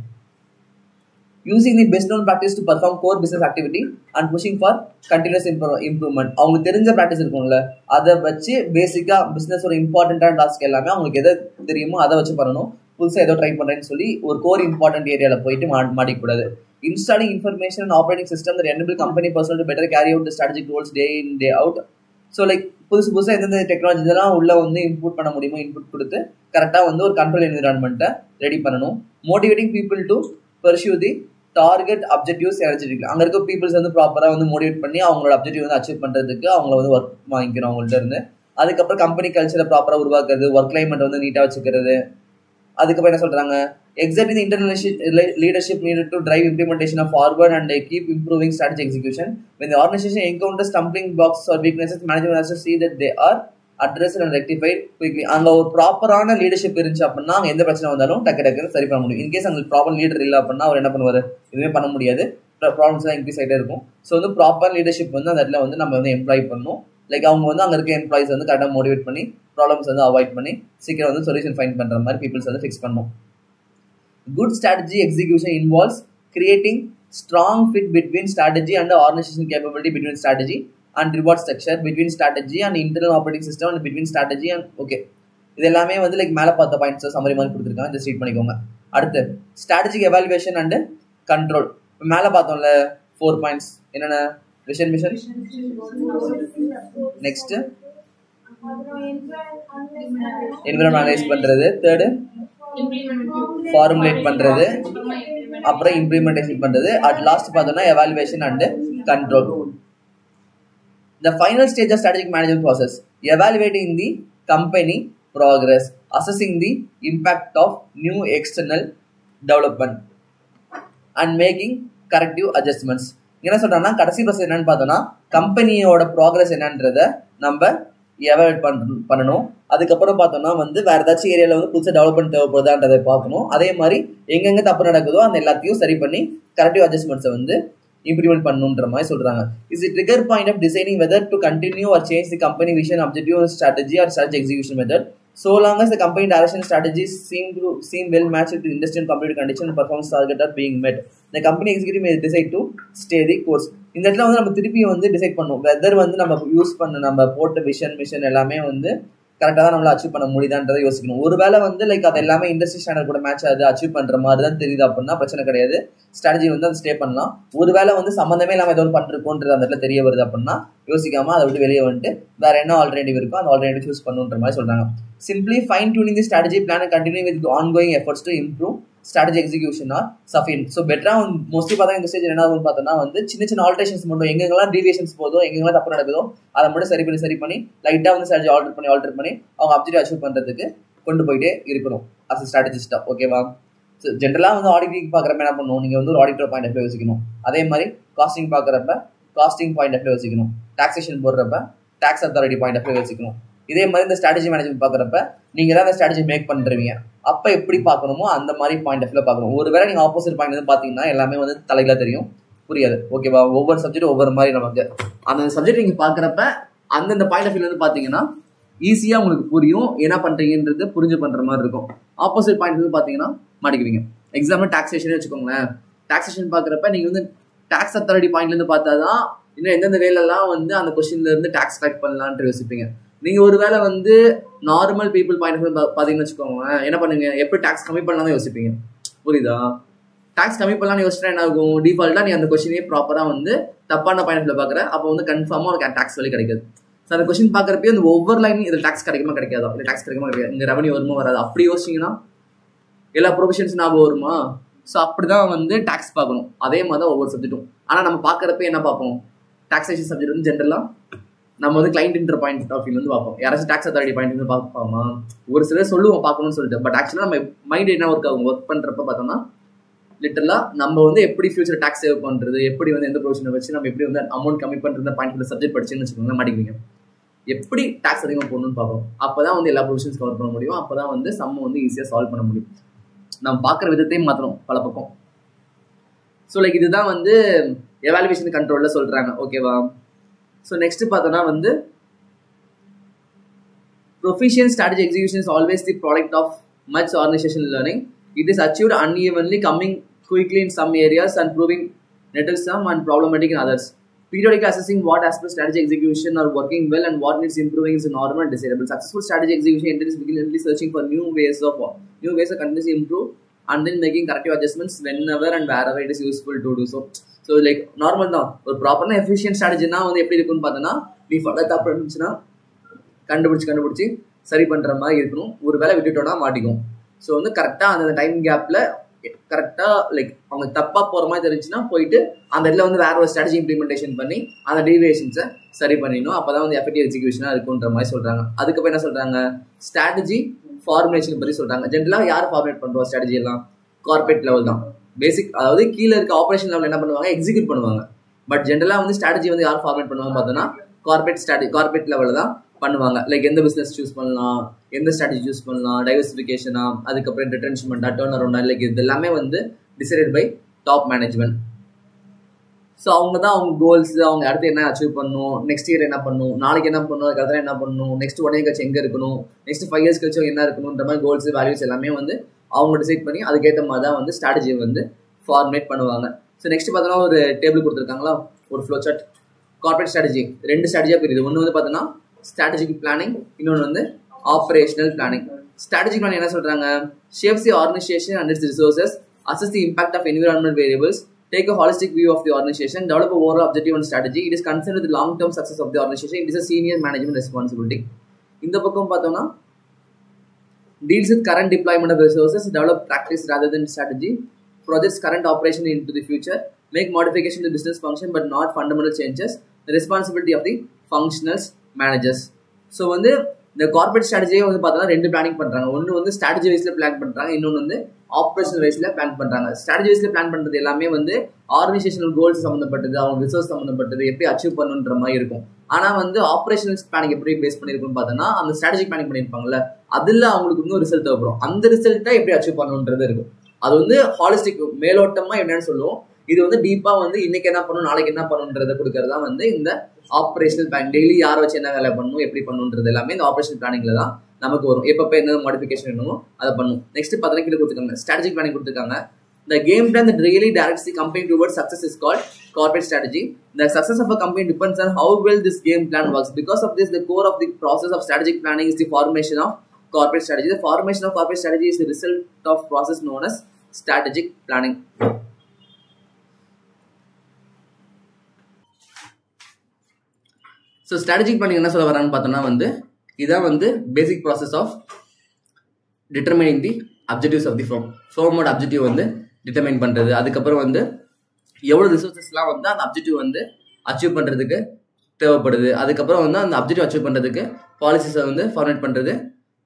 Using the best known practice to perform core business activity and pushing for continuous improvement. அவங்களுக்கு தெரிஞ்ச ப்ராக்டிஸ் இருக்கும்ல, அதை வச்சு பேசிக்காக பிஸ்னஸ் ஒரு இம்பார்ட்டண்ட்டான டாஸ்க் எல்லாமே அவங்களுக்கு எதை தெரியுமோ அதை வச்சு பண்ணணும். புதுசாக ஏதோ ட்ரை பண்ணுறேன்னு சொல்லி ஒரு கோர் இம்பார்ட்டன்ட் ஏரியாவில் போயிட்டு மாட்டிக்கூடாது. Installing information and operating system that enable company personnel to better carry out the strategic goals day in day out. So like புதுசாக எந்தெந்த டெக்னாலஜிலாம் உள்ள வந்து இன்புட் பண்ண முடியுமோ இன்புட் கொடுத்து கரெக்டாக வந்து ஒரு கண்ட்ரோல் என்விரான்மெண்ட்டை ரெடி பண்ணணும். Motivating people to pursue the target objectives energetic. அங்கே இருக்க பீப்புள்ஸ் வந்து ப்ராப்பராக வந்து மோட்டிவேட் பண்ணி அவங்களோட அப்ஜெக்டிவ் வந்து அச்சீவ் பண்ணுறதுக்கு அவங்கள வந்து ஒர்க் வாங்கிக்கணும் அவங்கள்ட்ட இருந்து. அதுக்கப்புறம் கம்பெனி கல்ச்சரை ப்ராப்பராக உருவாக்குறது, ஒர்க் கிளைமேட் வந்து நீட்டாக வச்சுக்கிறது. அதுக்கப்புறம் என்ன சொல்கிறாங்க, exerting the internal leadership needed to drive implementation of forward and keep improving strategy execution. When the organization encounters stumbling blocks or weaknesses, management has to see that they are addressed and rectified quickly. அங்கே ஒரு ப்ராப்பரான leadership இருந்துச்சு அப்படின்னா அங்கே எந்த பிரச்சனை வந்தாலும் டக்கு சரி பண்ண முடியும். இன்கேஸ் அங்கே ப்ராப்பர் லீடர் இல்லை அப்படின்னா அவர் என்ன பண்ணுவார், எதுவுமே பண்ண முடியாது, ப்ராப்ளம்ஸ் தான் இன்க்ரீஸ் ஆகிட்டே இருக்கும். ஸோ வந்து ப்ராப்பர் லீடர்ஷிப் வந்து அந்த இடத்துல வந்து நம்ம வந்து எம்ப்ளாய் பண்ணணும். லைக் அவங்க வந்து அங்கே இருக்க எம்ப்ளாயிஸ் வந்து கரெக்டாக மோட்டிவேட் பண்ணி ப்ராப்ளம்ஸ் வந்து அவாய்ட் பண்ணி சீக்கிரம் வந்து சொல்யூஷன் ஃபைண்ட் பண்ணுற மாதிரி பீப்புள்ஸ் வந்து ஃபிக்ஸ் பண்ணும். Good strategy execution involves creating strong fit between strategy and the organization capability, between strategy and reward structure, between strategy and internal operating system, and between strategy and okay, இது எல்லாமே வந்து like மேலே பார்த்த points summary மாதிரி கொடுத்துருக்காங்க, just read பண்ணிக்கோங்க. அடுத்து strategic evaluation and control. இப்போ மேலே பார்த்தோம்ல 4 பாயிண்ட்ஸ் என்னென்ன? Vision mission, next environment analyse பண்ணுறது, தேர்டு ஃபார்முலேட் பண்ணுறது, அப்புறம் இம்ப்ளிமெண்டேஷன் பண்றது, அட் லாஸ்ட் பார்த்தோம்னா evaluation and control. The final stage of strategic management process, evaluating the company progress, assessing the impact of new external development and making corrective adjustments. என்ன சொல்றாங்கன்னா கடைசி process என்னன்னு பார்த்தோம்னா கம்பெனியோட ப்ராக்ரஸ் என்னன்றத நம்ம எவாலுவேட் பண்ணணும். அதுக்கப்புறம் பார்த்தோம்னா வந்து வேற ஏதாச்சும் ஏரியாவில் வந்து புதுசாக டெவலப்மெண்ட் தேவைப்படுதான்றதை பார்க்கணும். அதே மாதிரி எங்கெங்க தப்பு நடக்குதோ அந்த எல்லாத்தையும் சரி பண்ணி கரெக்டிவ் அட்ஜஸ்ட்மெண்ட்ஸை வந்து இம்ப்ளிமெண்ட் பண்ணணுன்ற மாதிரி சொல்றாங்க. Is it trigger point of designing whether to continue or change the company vision, objective, strategy or strategy execution method. So long as the company direction strategies seem well matched to industry and competitive condition and performance target are being met, the company executive may decide to stay the course. இந்த இடத்துல வந்து நம்ம திருப்பி வந்து decide பண்ணுவோம் weather வந்து நம்ம use பண்ண நம்ம போட்ட மிஷன் எல்லாமே வந்து கரெக்டாக தான் நம்மளால அச்சீவ் பண்ண முடியுதான்றதை யோசிக்கணும். ஒருவேளை வந்து லைக் அது எல்லாமே இண்டஸ்ட்ரி ஸ்டாண்டர்ட் கூட மேட்ச் ஆகுது, அச்சீவ் பண்ற மாதிரி தான் தெரியுது அப்படின்னா பிரச்சனை கிடையாது, ஸ்ட்ராட்டஜி வந்து அது ஸ்டே பண்ணலாம். ஒருவேளை வந்து சம்மந்தமே இல்லாமல் ஏதோ பண்ணிருக்கோன்றது அந்த இடத்துல தெரிய வருது அப்படின்னா யோசிக்காம அதை விட்டு வெளியே வந்துட்டு வேற என்ன ஆல்டர்னேட்டிவ் இருக்கோ அந்த ஆல்டர்னேட்டிவ் சூஸ் பண்ணுன்ற மாதிரி சொல்றாங்க. Simply fine tuning the strategy plan and continuing with the ongoing efforts to improve strategy execution are sufficient. So better mostly பார்த்தா இந்த ஸ்டேஜ் என்ன ஆகும்னு பார்த்தோம்னா வந்து சின்ன ஆல்டரேஷன்ஸ் மட்டும் எங்கெங்கெல்லாம் டீவியேஷன்ஸ் போதோ எங்கெங்கெல்லாம் தப்பு நடக்குதோ அதை மட்டும் சரி பண்ணி லைட்டாக வந்து ஸ்ட்ராட்டஜி ஆல்டர் பண்ணி அவங்க அப்ஜெக்டிவ் அச்சீவ் பண்ணுறதுக்கு கொண்டு போயிட்டே இருக்கணும் அஸ் அ ஸ்ட்ராட்டஜிஸ்டா. ஓகேவா? ஸோ ஜென்ரலாக வந்து ஆடிட்டிங் பார்க்குறப்ப என்ன பண்ணணும், நீங்கள் வந்து ஒரு ஆடிட்டர் பாயிண்ட் ஆஃப் வியூ யோசிக்கணும். அதே மாதிரி காஸ்டிங் பார்க்குறப்ப காஸ்டிங் பாயிண்ட் ஆஃப் வியூ யோசிக்கணும். டாக்ஸேஷன் போடுறப்ப tax authority point of view யோசிக்கணும். இதே மாதிரி இந்த ஸ்ட்ராட்டஜி மேனேஜ்மெண்ட் பார்க்குறப்ப நீங்க தான் அந்த ஸ்ட்ராட்டஜி மேக் பண்ணுறீங்க, அப்போ எப்படி பார்க்கணுமோ அந்த மாதிரி பாயிண்ட் ஆஃப் வியூல பார்க்கணும். ஒருவேளை நீங்க ஆப்போசிட் பாயிண்ட் வந்து பார்த்தீங்கன்னா எல்லாமே வந்து தலைகளாக தெரியும், புரியாது. ஓகேவா? ஒவ்வொரு சப்ஜெக்ட் ஒவ்வொரு மாதிரி நமக்கு அந்த சப்ஜெக்ட் நீங்க பார்க்குறப்ப அந்தந்த பாயிண்ட் ஆஃப் வியூல வந்து பார்த்தீங்கன்னா ஈஸியாக உங்களுக்கு புரியும், என்ன பண்றீங்கன்றது புரிஞ்சு பண்ற மாதிரி இருக்கும். ஆப்போசிட் பாயிண்ட் வந்து பார்த்தீங்கன்னா மாட்டிக்குவீங்க. எக்ஸாம்பிள் டாக்ஸேஷன் வச்சுக்கோங்களேன். டாக்ஸேஷன் பார்க்குறப்ப நீங்க வந்து டாக்ஸ் அத்தாரிட்டி பாயிண்ட்ல இருந்து பார்த்தா தான் இன்னும் எந்தெந்த வேலைலாம் வந்து அந்த கொஸ்டின்ல இருந்து டாக்ஸ் கலெக்ட் பண்ணலான்ட்டு யோசிப்பீங்க. நீங்க ஒருவேளை வந்து நார்மல் பீப்புள் பாயிண்ட் பாத்தீங்கன்னு வச்சுக்கோங்க, என்ன பண்ணுங்க, எப்படி டாக்ஸ் கம்மி பண்ணலாம் யோசிப்பீங்க, புரியுதா? டாக்ஸ் கம்மி பண்ணலாம்னு யோசிச்சா என்ன ஆகும், டிஃபால்ட்டா நீ அந்த கொஸ்டினே ப்ராப்பரா வந்து தப்பான பாயிண்ட்ல பாக்குற, அப்போ வந்து கன்ஃபார்மா உனக்கு டாக்ஸ் வேலை கிடைக்காது. ஸோ அந்த கொஸ்டின் பாக்குறப்ப அந்த ஒவ்வொரு லைனும் இதில் டாக்ஸ் கிடைக்குமா கிடைக்காதா, இல்லை டாக்ஸ் கிடைக்குமா கிடைக்காது, இந்த ரெவன்யூ வருமா வராது, அப்படி யோசிச்சீங்கன்னா எல்லா ப்ரொஃபஷன்ஸ் ஞாபகம் வருமா? ஸோ அப்படிதான் வந்து டாக்ஸ் பார்க்கணும். அதே மாதிரி தான் ஒவ்வொரு சப்ஜெக்டும். ஆனா நம்ம பாக்குறப்ப என்ன பார்ப்போம், டாக்ஸேஷன் சப்ஜெக்ட் வந்து ஜென்ரலா நம்ம வந்து client inter point of view வந்து பார்ப்போம். யாராச்சும் டாக்ஸ் அத்தாரிட்டி பாயிண்ட் வந்து பார்ப்போமா, ஒரு சிலர் சொல்லுவோம் பார்க்கணும்னு சொல்லிட்டு. பட் ஆக்சுவலாக நம்ம மைண்ட் என்ன ஒர்க் ஆகும், ஒர்க் பண்றப்ப பார்த்தோம்னா லிட்டரலா நம்ம வந்து எப்படி ஃபியூச்சர் டாக்ஸ் சேவ் பண்றது, எப்படி வந்து எந்த ப்ரொவிஷனை வச்சு நம்ம எப்படி வந்து அமௌண்ட் கம்மி பண்றது பாயிண்ட் சப்ஜெக்ட் படிச்சுன்னு வச்சுக்கோங்க மாட்டிக்குவீங்க. எப்படி டாக்ஸ் அதிகமாக போடணும்னு பார்ப்போம். அப்பதான் வந்து எல்லா ப்ரொவிஷன்ஸ் கவர் பண்ண முடியும், அப்பதான் வந்து சம் வந்து ஈஸியாக சால்வ் பண்ண முடியும். நம்ம பார்க்குற விதத்தையும் மாற்றணும் பல பக்கம். ஸோ லைக் இதுதான் வந்து எவாலுவேஷன் கண்ட்ரோல்ல சொல்றாங்க. ஓகேவா? ஸோ நெக்ஸ்ட் பார்த்தோன்னா வந்து proficient strategy execution is always the product of much organizational learning. It is achieved unevenly, coming quickly in some areas and proving nettlesome and problematic in others. Periodically assessing what aspects strategy execution are working well and what needs improving is normal and desirable. Successful strategy execution entails vigilantly searching for new ways to continuously improve and then making corrective adjustments whenever and wherever it is useful to do so. So like normal தான். ஒரு ப்ராப்பரான efficient ஸ்ட்ராட்டஜினா வந்து எப்படி இருக்குன்னு பார்த்தோன்னா, நீ further தப்பு இருந்துச்சுன்னா கண்டுபிடிச்சி சரி பண்ணுற மாதிரி இருக்கணும். ஒரு வேலை விட்டுட்டோன்னா மாட்டிக்கும். ஸோ வந்து கரெக்டாக அந்த டைம் கேப்பில் கரெக்டாக லைக் அவங்க தப்பாக போகிற மாதிரி தெரிஞ்சுன்னா போயிட்டு அந்த இடத்துல வந்து வேற ஒரு ஸ்ட்ராட்டஜி இம்ப்ளிமெண்டேஷன் பண்ணி அந்த டீவியேஷன்ஸை சரி பண்ணிடணும். அப்போ தான் வந்து எஃபெக்டிவ் எக்ஸிக்யூஷனாக இருக்குன்ற மாதிரி சொல்கிறாங்க. அதுக்கப்புறம் என்ன சொல்கிறாங்க, ஸ்ட்ராட்டஜி ஃபார்முலேஷன் பற்றி சொல்கிறாங்க. ஜென்ரலாக யார் ஃபார்முலேட் பண்ணுறோம் ஸ்ட்ராட்டஜி எல்லாம், கார்பரேட் லெவல் தான் பேசிக். அதாவது கீழே இருக்க ஆப்ரேஷன் லெவல் என்ன பண்ணுவாங்க, எக்ஸிக்யூட் பண்ணுவாங்க. பட் ஜென்ரலாக வந்து ஸ்ட்ராட்டஜி வந்து யார் ஃபார்மேட் பண்ணுவாங்க பார்த்தோன்னா கார்பரேட் லெவலில் தான் பண்ணுவாங்க. லைக் எந்த பிஸ்னஸ் சூஸ் பண்ணலாம், எந்த ஸ்ட்ராட்டஜி சூஸ் பண்ணலாம், டைவர்சிஃபிகேஷனா, அதுக்கப்புறம் ரிட்டன்மெண்டா, டர்ன் அரௌண்டா, லைக் இது எல்லாமே வந்து decided by top management. So அவங்க தான் அவங்க கோல்ஸ், அவங்க அடுத்து என்ன அச்சீவ் பண்ணணும், நெக்ஸ்ட் இயர் என்ன பண்ணணும், நாளைக்கு என்ன பண்ணணும், அதுக்கு என்ன பண்ணணும், நெக்ஸ்ட் 1 year கழிச்சு எங்கே இருக்கணும், நெக்ஸ்ட் 5 years கழிச்சு என்ன இருக்கணுன்ற மாதிரி கோல்ஸ் வேல்யூஸ் எல்லாமே வந்து அவங்க டிசைட் பண்ணி அதுக்கேற்ற மாதிரி தான் வந்து ஸ்ட்ராட்டஜியை வந்து ஃபார்மேட் பண்ணுவாங்க. ஸோ நெக்ஸ்ட் பார்த்தோன்னா ஒரு டேபிள் கொடுத்துருக்காங்களா, ஒரு ஃப்ளோ சார்ட். கார்பரேட் ஸ்ட்ராட்டஜி 2 ஸ்ட்ராட்டஜியாக பிரியுது. ஒன்று வந்து பார்த்தோன்னா ஸ்ட்ராட்டஜிக் பிளானிங், இன்னொன்று வந்து ஆப்ரேஷனல் பிளானிங். ஸ்ட்ராட்டஜிக் பிளானிங் என்ன சொல்கிறாங்க, shapes the organisation and it's resources, assess the impact of environmental variables, take a holistic view of the organization, develop a overall objective and strategy. It is concerned with the long-term success of the organization. It is a senior management responsibility. இந்த பக்கம் பார்த்தோம்னா deals with current deployment of resources, develop practice rather than strategy, projects current operation into the future, make modification to business function but not fundamental changes. The responsibility of the functional managers. So வந்து இந்த corporate ஸ்ட்ராட்டஜியே வந்து பார்த்தோன்னா 2 planning பண்ணுறாங்க. ஒன்று வந்து strategy வைஸில் plan பண்ணுறாங்க, இன்னொன்று வந்து ஆப்ரேஷனல் வைஸில் பிளான் பண்ணுறாங்க. ஸ்ட்ராட்டஜி வைஸில் பிளான் பண்ணுறது எல்லாமே வந்து ஆர்கனைசேஷனல் கோல்ஸ் சம்மந்தப்பட்டது, அவங்க ரிசோர்ஸ் சம்மந்தப்பட்டது, எப்படி அச்சீவ் பண்ணுன்ற மாதிரி இருக்கும். ஆனால் வந்து ஆப்ரேஷனல் பிளானிங் எப்படி பேஸ் பண்ணியிருக்குன்னு பார்த்தோன்னா அந்த ஸ்ட்ராட்டஜிக் பிளானிங் பண்ணியிருப்பாங்கல்ல, அதில் அவங்களுக்கு இன்னும் ரிசல்ட் தேவைப்படும். அந்த ரிசல்ட்டை எப்படி அச்சீவ் பண்ணணுன்றது இருக்கும். அது வந்து ஹாலிஸ்டிக் மேலோட்டமாக என்னன்னு சொல்லுவோம். இது வந்து டீப்பாக வந்து இன்னைக்கு என்ன பண்ணணும், நாளைக்கு என்ன பண்ணணுன்றதை கொடுக்கறதா வந்து இந்த ஆப்ரேஷனல் பிளான். டெய்லி யாரை வச்சு என்ன வேலை பண்ணணும், எப்படி பண்ணணுன்றது எல்லாமே இந்த ஆப்ரேஷனல் பிளானிங்ல தான் நமக்கு வரும். எப்போ என்ன மாடிஃபிகேஷன் வேணுமோ அதை பண்ணும். நெக்ஸ்ட் 15 கீழே கொடுத்துருக்காங்க, ஸ்ட்ராட்டஜிக் பிளானிங் கொடுத்துருக்காங்க. The game plan that really directs the company towards success is called corporate strategy. The success of a company depends on how well this game plan works. Because of this, the core of the process of strategic planning is the formation of corporate strategy. The formation of corporate strategy is the result of process known as strategic planning. So strategic planning என்ன சொல்ல வரான்னு பார்த்தோன்னா வந்து இதான் வந்து basic process of determining the objectives of the ஃபர்மோட objective வந்து determine பண்ணுறது. அதுக்கப்புறம் வந்து எவ்வளோ ரிசோர்ஸஸ்லாம் வந்து அந்த அப்ஜெக்டிவ் வந்து அச்சீவ் பண்ணுறதுக்கு தேவைப்படுது. அதுக்கப்புறம் வந்து அந்த அப்ஜெக்டிவ் அச்சீவ் பண்ணுறதுக்கு பாலிசிஸை வந்து ஃபார்மேட் பண்ணுறது.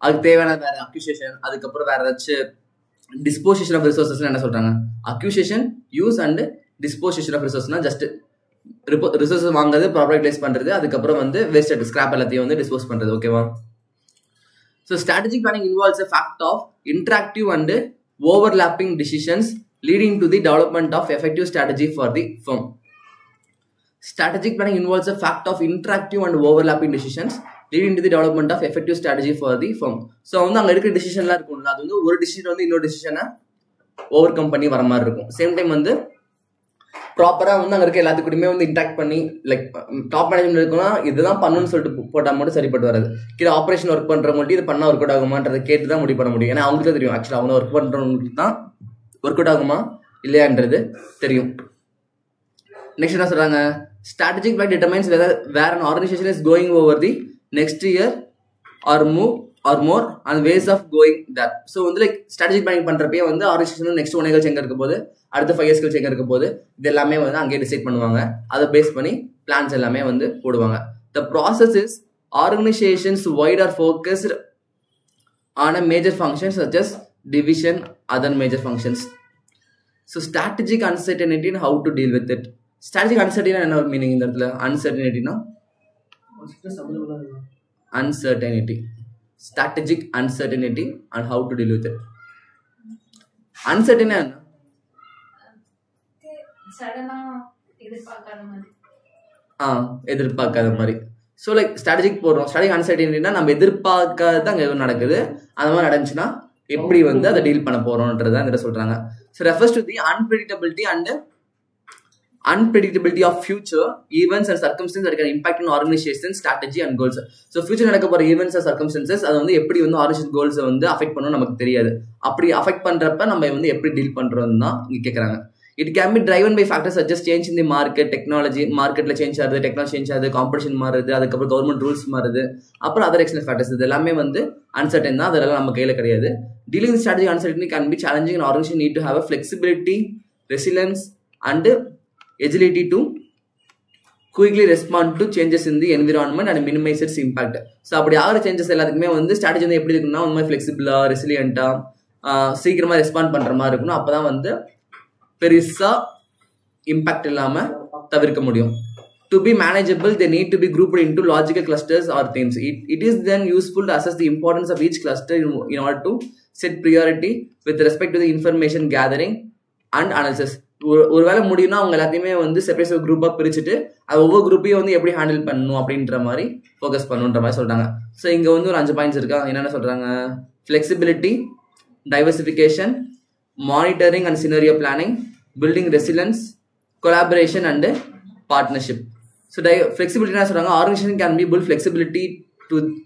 அதுக்கு தேவையான வேறு அக்யூசியேஷன், அதுக்கப்புறம் வேறு ஏதாச்சும் டிஸ்போசிஷன் ஆஃப் ரிசோர்ஸஸ்லாம் என்ன சொல்கிறாங்க, acquisition, use and disposition of ரிசோர்ஸ்னால் ஜஸ்ட் ரிசோர்ஸஸ் வாங்குறது, ப்ராப்பராக யூட்டிலைஸ் பண்ணுறது, அதுக்கப்புறம் வந்து வேஸ்டட் ஸ்கிராப் எல்லாத்தையும் வந்து டிஸ்போஸ் பண்ணுறது. ஓகேவா? So strategic planning involves a fact of interactive and overlapping decisions leading to the development of effective strategy for the firm. Strategic planning involves a fact of interactive and overlapping decisions leading to the development of effective strategy for the firm. So வந்து அங்கே இருக்கிற டிசிஷன்லாம் இருக்கும்ல, அது வந்து ஒரு decision வந்து இன்னொரு டிசிஷனை over come பண்ணி வர மாதிரி இருக்கும். சேம் டைம் வந்து ப்ராப்பராக வந்து அங்கே இருக்க எல்லாத்துக்கூடயுமே வந்து இன்ட்ராக்ட் பண்ணி, லைக் டாப் மேனேஜ்மெண்ட் இருக்குன்னா இதுதான் பண்ணணும்னு சொல்லிட்டு போட்டால் மட்டும் சரிப்பட்டு வராது. கீழே ஆப்ரேஷன் ஒர்க் பண்ணுறவங்கள்ட்ட இது பண்ணால் ஒர்க் அவுட் ஆகுமான்றதை கேட்டு தான் முடிவு பண்ண முடியும். ஏன்னா அவங்களுக்கு தெரியும் ஆக்சுவலாக அவங்க ஒர்க் பண்ணுறவங்களுக்கு தான் ஒர்க் அவுட் ஆகுமா இல்லையான்றது தெரியும். நெக்ஸ்ட் என்ன சொல்கிறாங்க, strategic plan determines whether where an organization is going over the next year or more and ways of going that. So வந்து லைக் ஸ்ட்ராட்டஜிக் பிளானிங் பண்ணுறப்பே வந்து ஆர்கனைசேஷன் நெக்ஸ்ட் 1 year எங்கே இருக்க போது, அடுத்த 5 years எங்கே இருக்க போது, இது எல்லாமே வந்து அங்கேயே டிசைட் பண்ணுவாங்க. அதை பேஸ் பண்ணி பிளான்ஸ் எல்லாமே வந்து போடுவாங்க. The process is organizations wide are focused on a major functions such as division, other major functions. So strategic uncertainty and how to deal with it. Strategic uncertainty என்ன meaning இந்த இடத்துல? uncertaintyனா uncertainty, strategic uncertainty and how to deal with it. uncertainty என்ன? எதிர்பார்க்காத மாதிரி. So like strategic போடுறோம், strategic அன்சர்டனிட்டினா நம்ம எதிர்பார்க்காத அங்கே எதுவும் நடக்குது, அந்த மாதிரி நடந்துச்சுன்னா எப்படி வந்து அதை டீல் பண்ண போறோம்ன்றதான் இதில் சொல்றாங்க. So refers to the unpredictability of future events and circumstances that can impact on organization strategy and goals. So future நடக்க போற events and circumstances அது வந்து எப்படி வந்து ஆர்கனைசேஷன் கோல்ஸை வந்து அஃபெக்ட் பண்ணணும் நமக்கு தெரியாது. அப்படி அஃபெக்ட் பண்றப்ப நம்ம வந்து எப்படி டீல் பண்றோம்னு தான் இங்க கேட்கறாங்க. It can be driven by factors such as change in the market, technology, marketல சேஞ்ச் ஆகுது, டெக்னாலஜி சேஞ்ச் ஆகுது, காம்படிஷன் மாறுது, அதுக்கப்புறம் கவர்மெண்ட் ரூல்ஸ் மாறுது, அப்புறம் அதர் எக்ஸ்டர்னல் ஃபேக்டர்ஸ். இது எல்லாமே வந்து அன்சர்டன் தான், அதெல்லாம் நம்ம கையில கிடையாது. Dealing with strategy uncertainty can be challenging and organization need to have a flexibility, resilience and agility to quickly respond to changes in the environment and minimize its impact. So அப்படி ஆகிற changes எல்லாத்துக்குமே வந்து strategy வந்து எப்படி இருக்குன்னா உண்மை ஃபிளெக்சிபிளா, ரெசிலியண்டா, சீக்கிரமா respond பண்ற மாதிரி இருக்கணும். அப்பதான் வந்து பெருசா இம்பாக்ட் இல்லாம தவிர்க்க முடியும். To be manageable, they need to be grouped into logical clusters or themes. It is then useful to assess the importance of each cluster in order to set priority with respect to the information gathering and analysis. ஒரு வேலை முடியும்னா அவங்க எல்லாத்தையுமே வந்து separate குரூப்பாக பிரிச்சுட்டு அது ஒவ்வொரு குரூப்பையும் வந்து எப்படி ஹேண்டில் பண்ணணும் அப்படின்ற மாதிரி ஃபோக்கஸ் பண்ணுன்ற மாதிரி சொல்கிறாங்க. ஸோ இங்கே வந்து ஒரு 5 பாயிண்ட்ஸ் இருக்கா. என்னென்ன சொல்கிறாங்க? Flexibility, diversification, monitoring and scenario planning, building resilience, collaboration and partnership. So flexibility என்ன சொல்கிறாங்க? Organisation can be build flexibility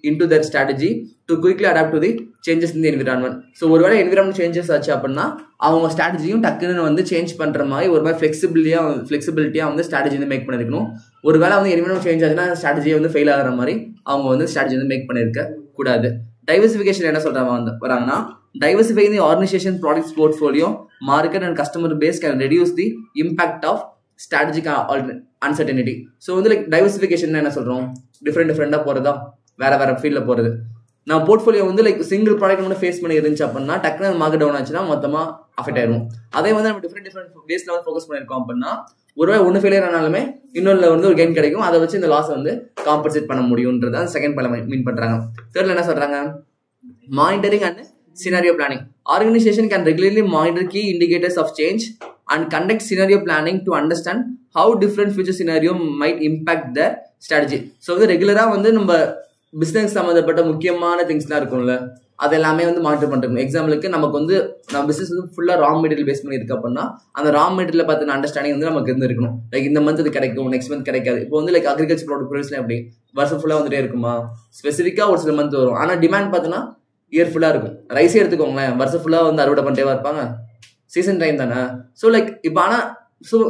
into their strategy to quickly adapt to the changes in the environment. So ஒருவேளை environment changes ஆச்சு அப்படின்னா அவங்க ஸ்ட்ராட்டஜியும் டக்குன்னு வந்து change பண்ணுற மாதிரி ஒரு மாதிரி ஃப்ளெக்சிபிலிட்டியாக வந்து ஸ்ட்ராட்டஜி வந்து மேக் பண்ணியிருக்கணும். ஒரு வேளை வந்து என்விரான்மெண்ட் சேஞ்ச் ஆச்சுன்னா ஸ்ட்ராட்டஜியை வந்து ஃபெயில் ஆகிற மாதிரி அவங்க வந்து ஸ்ட்ராட்டஜி வந்து மேக் பண்ணியிருக்க கூடாது. டைவர்சிஃபிகேஷன் என்ன சொல்கிறாங்க வராங்கன்னா, diversifying the organization products portfolio, market and customer base can reduce the impact of strategic uncertainty. So வந்து லைக் டைவர்சிஃபிகேஷன் என்ன சொல்கிறோம்? டிஃப்ரெண்டாக போகிறதா, வேற ஃபீல்டில் போகிறது. நான் போர்ட்ஃபோலியோ வந்து லைக் சிங்கிள் ப்ராடக்ட் மட்டும் ஃபேஸ் பண்ணி இருந்துச்சு அப்படின்னா டக்குனு மார்க்கெட் டவுன் ஆச்சுன்னா மொத்தமாக அஃபெக்ட் ஆயிடும். அதே வந்து நம்ம டிஃப்ரெண்ட் வேஸ்ல வந்து ஃபோக்கஸ் பண்ணியிருக்கோம் அப்படின்னா ஒருவேளை ஒன்று ஃபெயிலியர் ஆனாலுமே இன்னொன்று வந்து ஒரு கெயின் கிடைக்கும். அதை வச்சு இந்த லாஸை வந்து காம்பன்சேட் பண்ண முடியும்ன்றது தான் செகண்ட் பாயிண்ட் மீன் பண்ணுறாங்க. தேர்ட்ல என்ன சொல்கிறாங்க? Monitoring and scenario planning. Organization can regularly monitor key indicators of change and conduct scenario planning to understand how different future scenario might impact their strategy. So வந்து ரெகுலரா வந்து நம்ம பிசினஸ் சம்மந்தப்பட்ட முக்கியமான திங்ஸ்லாம் இருக்கும்ல, அது எல்லாமே வந்து மானிட்டர் பண்ணிருக்கணும். எக்ஸாம்பிளுக்கு நமக்கு வந்து நம்ம பிசினஸ் வந்து ஃபுல்லா ரா மெட்டீரியல் பேஸ் பண்ணி இருக்கு அப்படின்னா அந்த ரா மெட்டீரியல் பார்த்து அண்டர்ஸ்டாண்டிங் வந்து நமக்கு இருந்திருக்கணும். லைக் இந்த மந்த் அது கிடைக்கும், நெக்ஸ்ட் மந்த் கிடைக்காது. இப்போ வந்து லைக் அக்ரிகல்ச்சர் ப்ராடக்ட் எப்படி வருஷம் ஃபுல்லா வந்துட்டே இருக்குமா? ஸ்பெசிஃபிக்கா ஒரு சில மந்த் வரும். ஆனா டிமாண்ட் பார்த்தோன்னா இயர் ஃபுல்லாக இருக்கும். ரைஸே எடுத்துக்கோங்களேன், வருஷம் ஃபுல்லாக வந்து அறுவடை பண்ணிட்டே இருப்பாங்க, சீசன் டைம் தானே. ஸோ லைக் இப்போ ஆனால்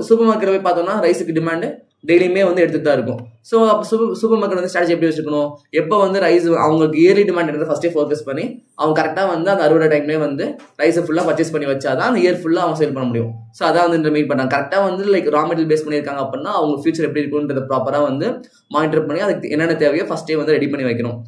சூப்பர் மார்க்கெட் போய் பார்த்தோம்னா ரைஸுக்கு டிமாண்டு டெய்லியுமே வந்து எடுத்துட்டு தான் இருக்கும். ஸோ அப்போ சூப்பர் மார்க்கெட் வந்து ஸ்ட்ராட்டஜி எப்படி வச்சுக்கணும்? எப்போ வந்து ரைஸ் அவங்களுக்கு இயர்லி டிமாண்ட் எடுத்து ஃபர்ஸ்டே ஃபோக்கஸ் பண்ணி அவங்க கரெக்டாக வந்து அந்த அறுவடை டைம்லேயே வந்து ரைஸை ஃபுல்லாக பர்ச்சேஸ் பண்ணி வச்சாதான் அந்த இயர் ஃபுல்லாக அவங்க சேல் பண்ண முடியும். ஸோ அதான் வந்து மீட் பண்ணாங்க. கரெக்டாக வந்து லைக் ரா மெட்டீரியல் பேஸ் பண்ணியிருக்காங்க அப்படின்னா அவங்க ஃபியூச்சர் எப்படி இருக்குன்றதை ப்ராப்பராக வந்து மானிட்டர் பண்ணி அதுக்கு என்னென்ன தேவையோ ஃபர்ஸ்டே வந்து ரெடி பண்ணி வைக்கணும்.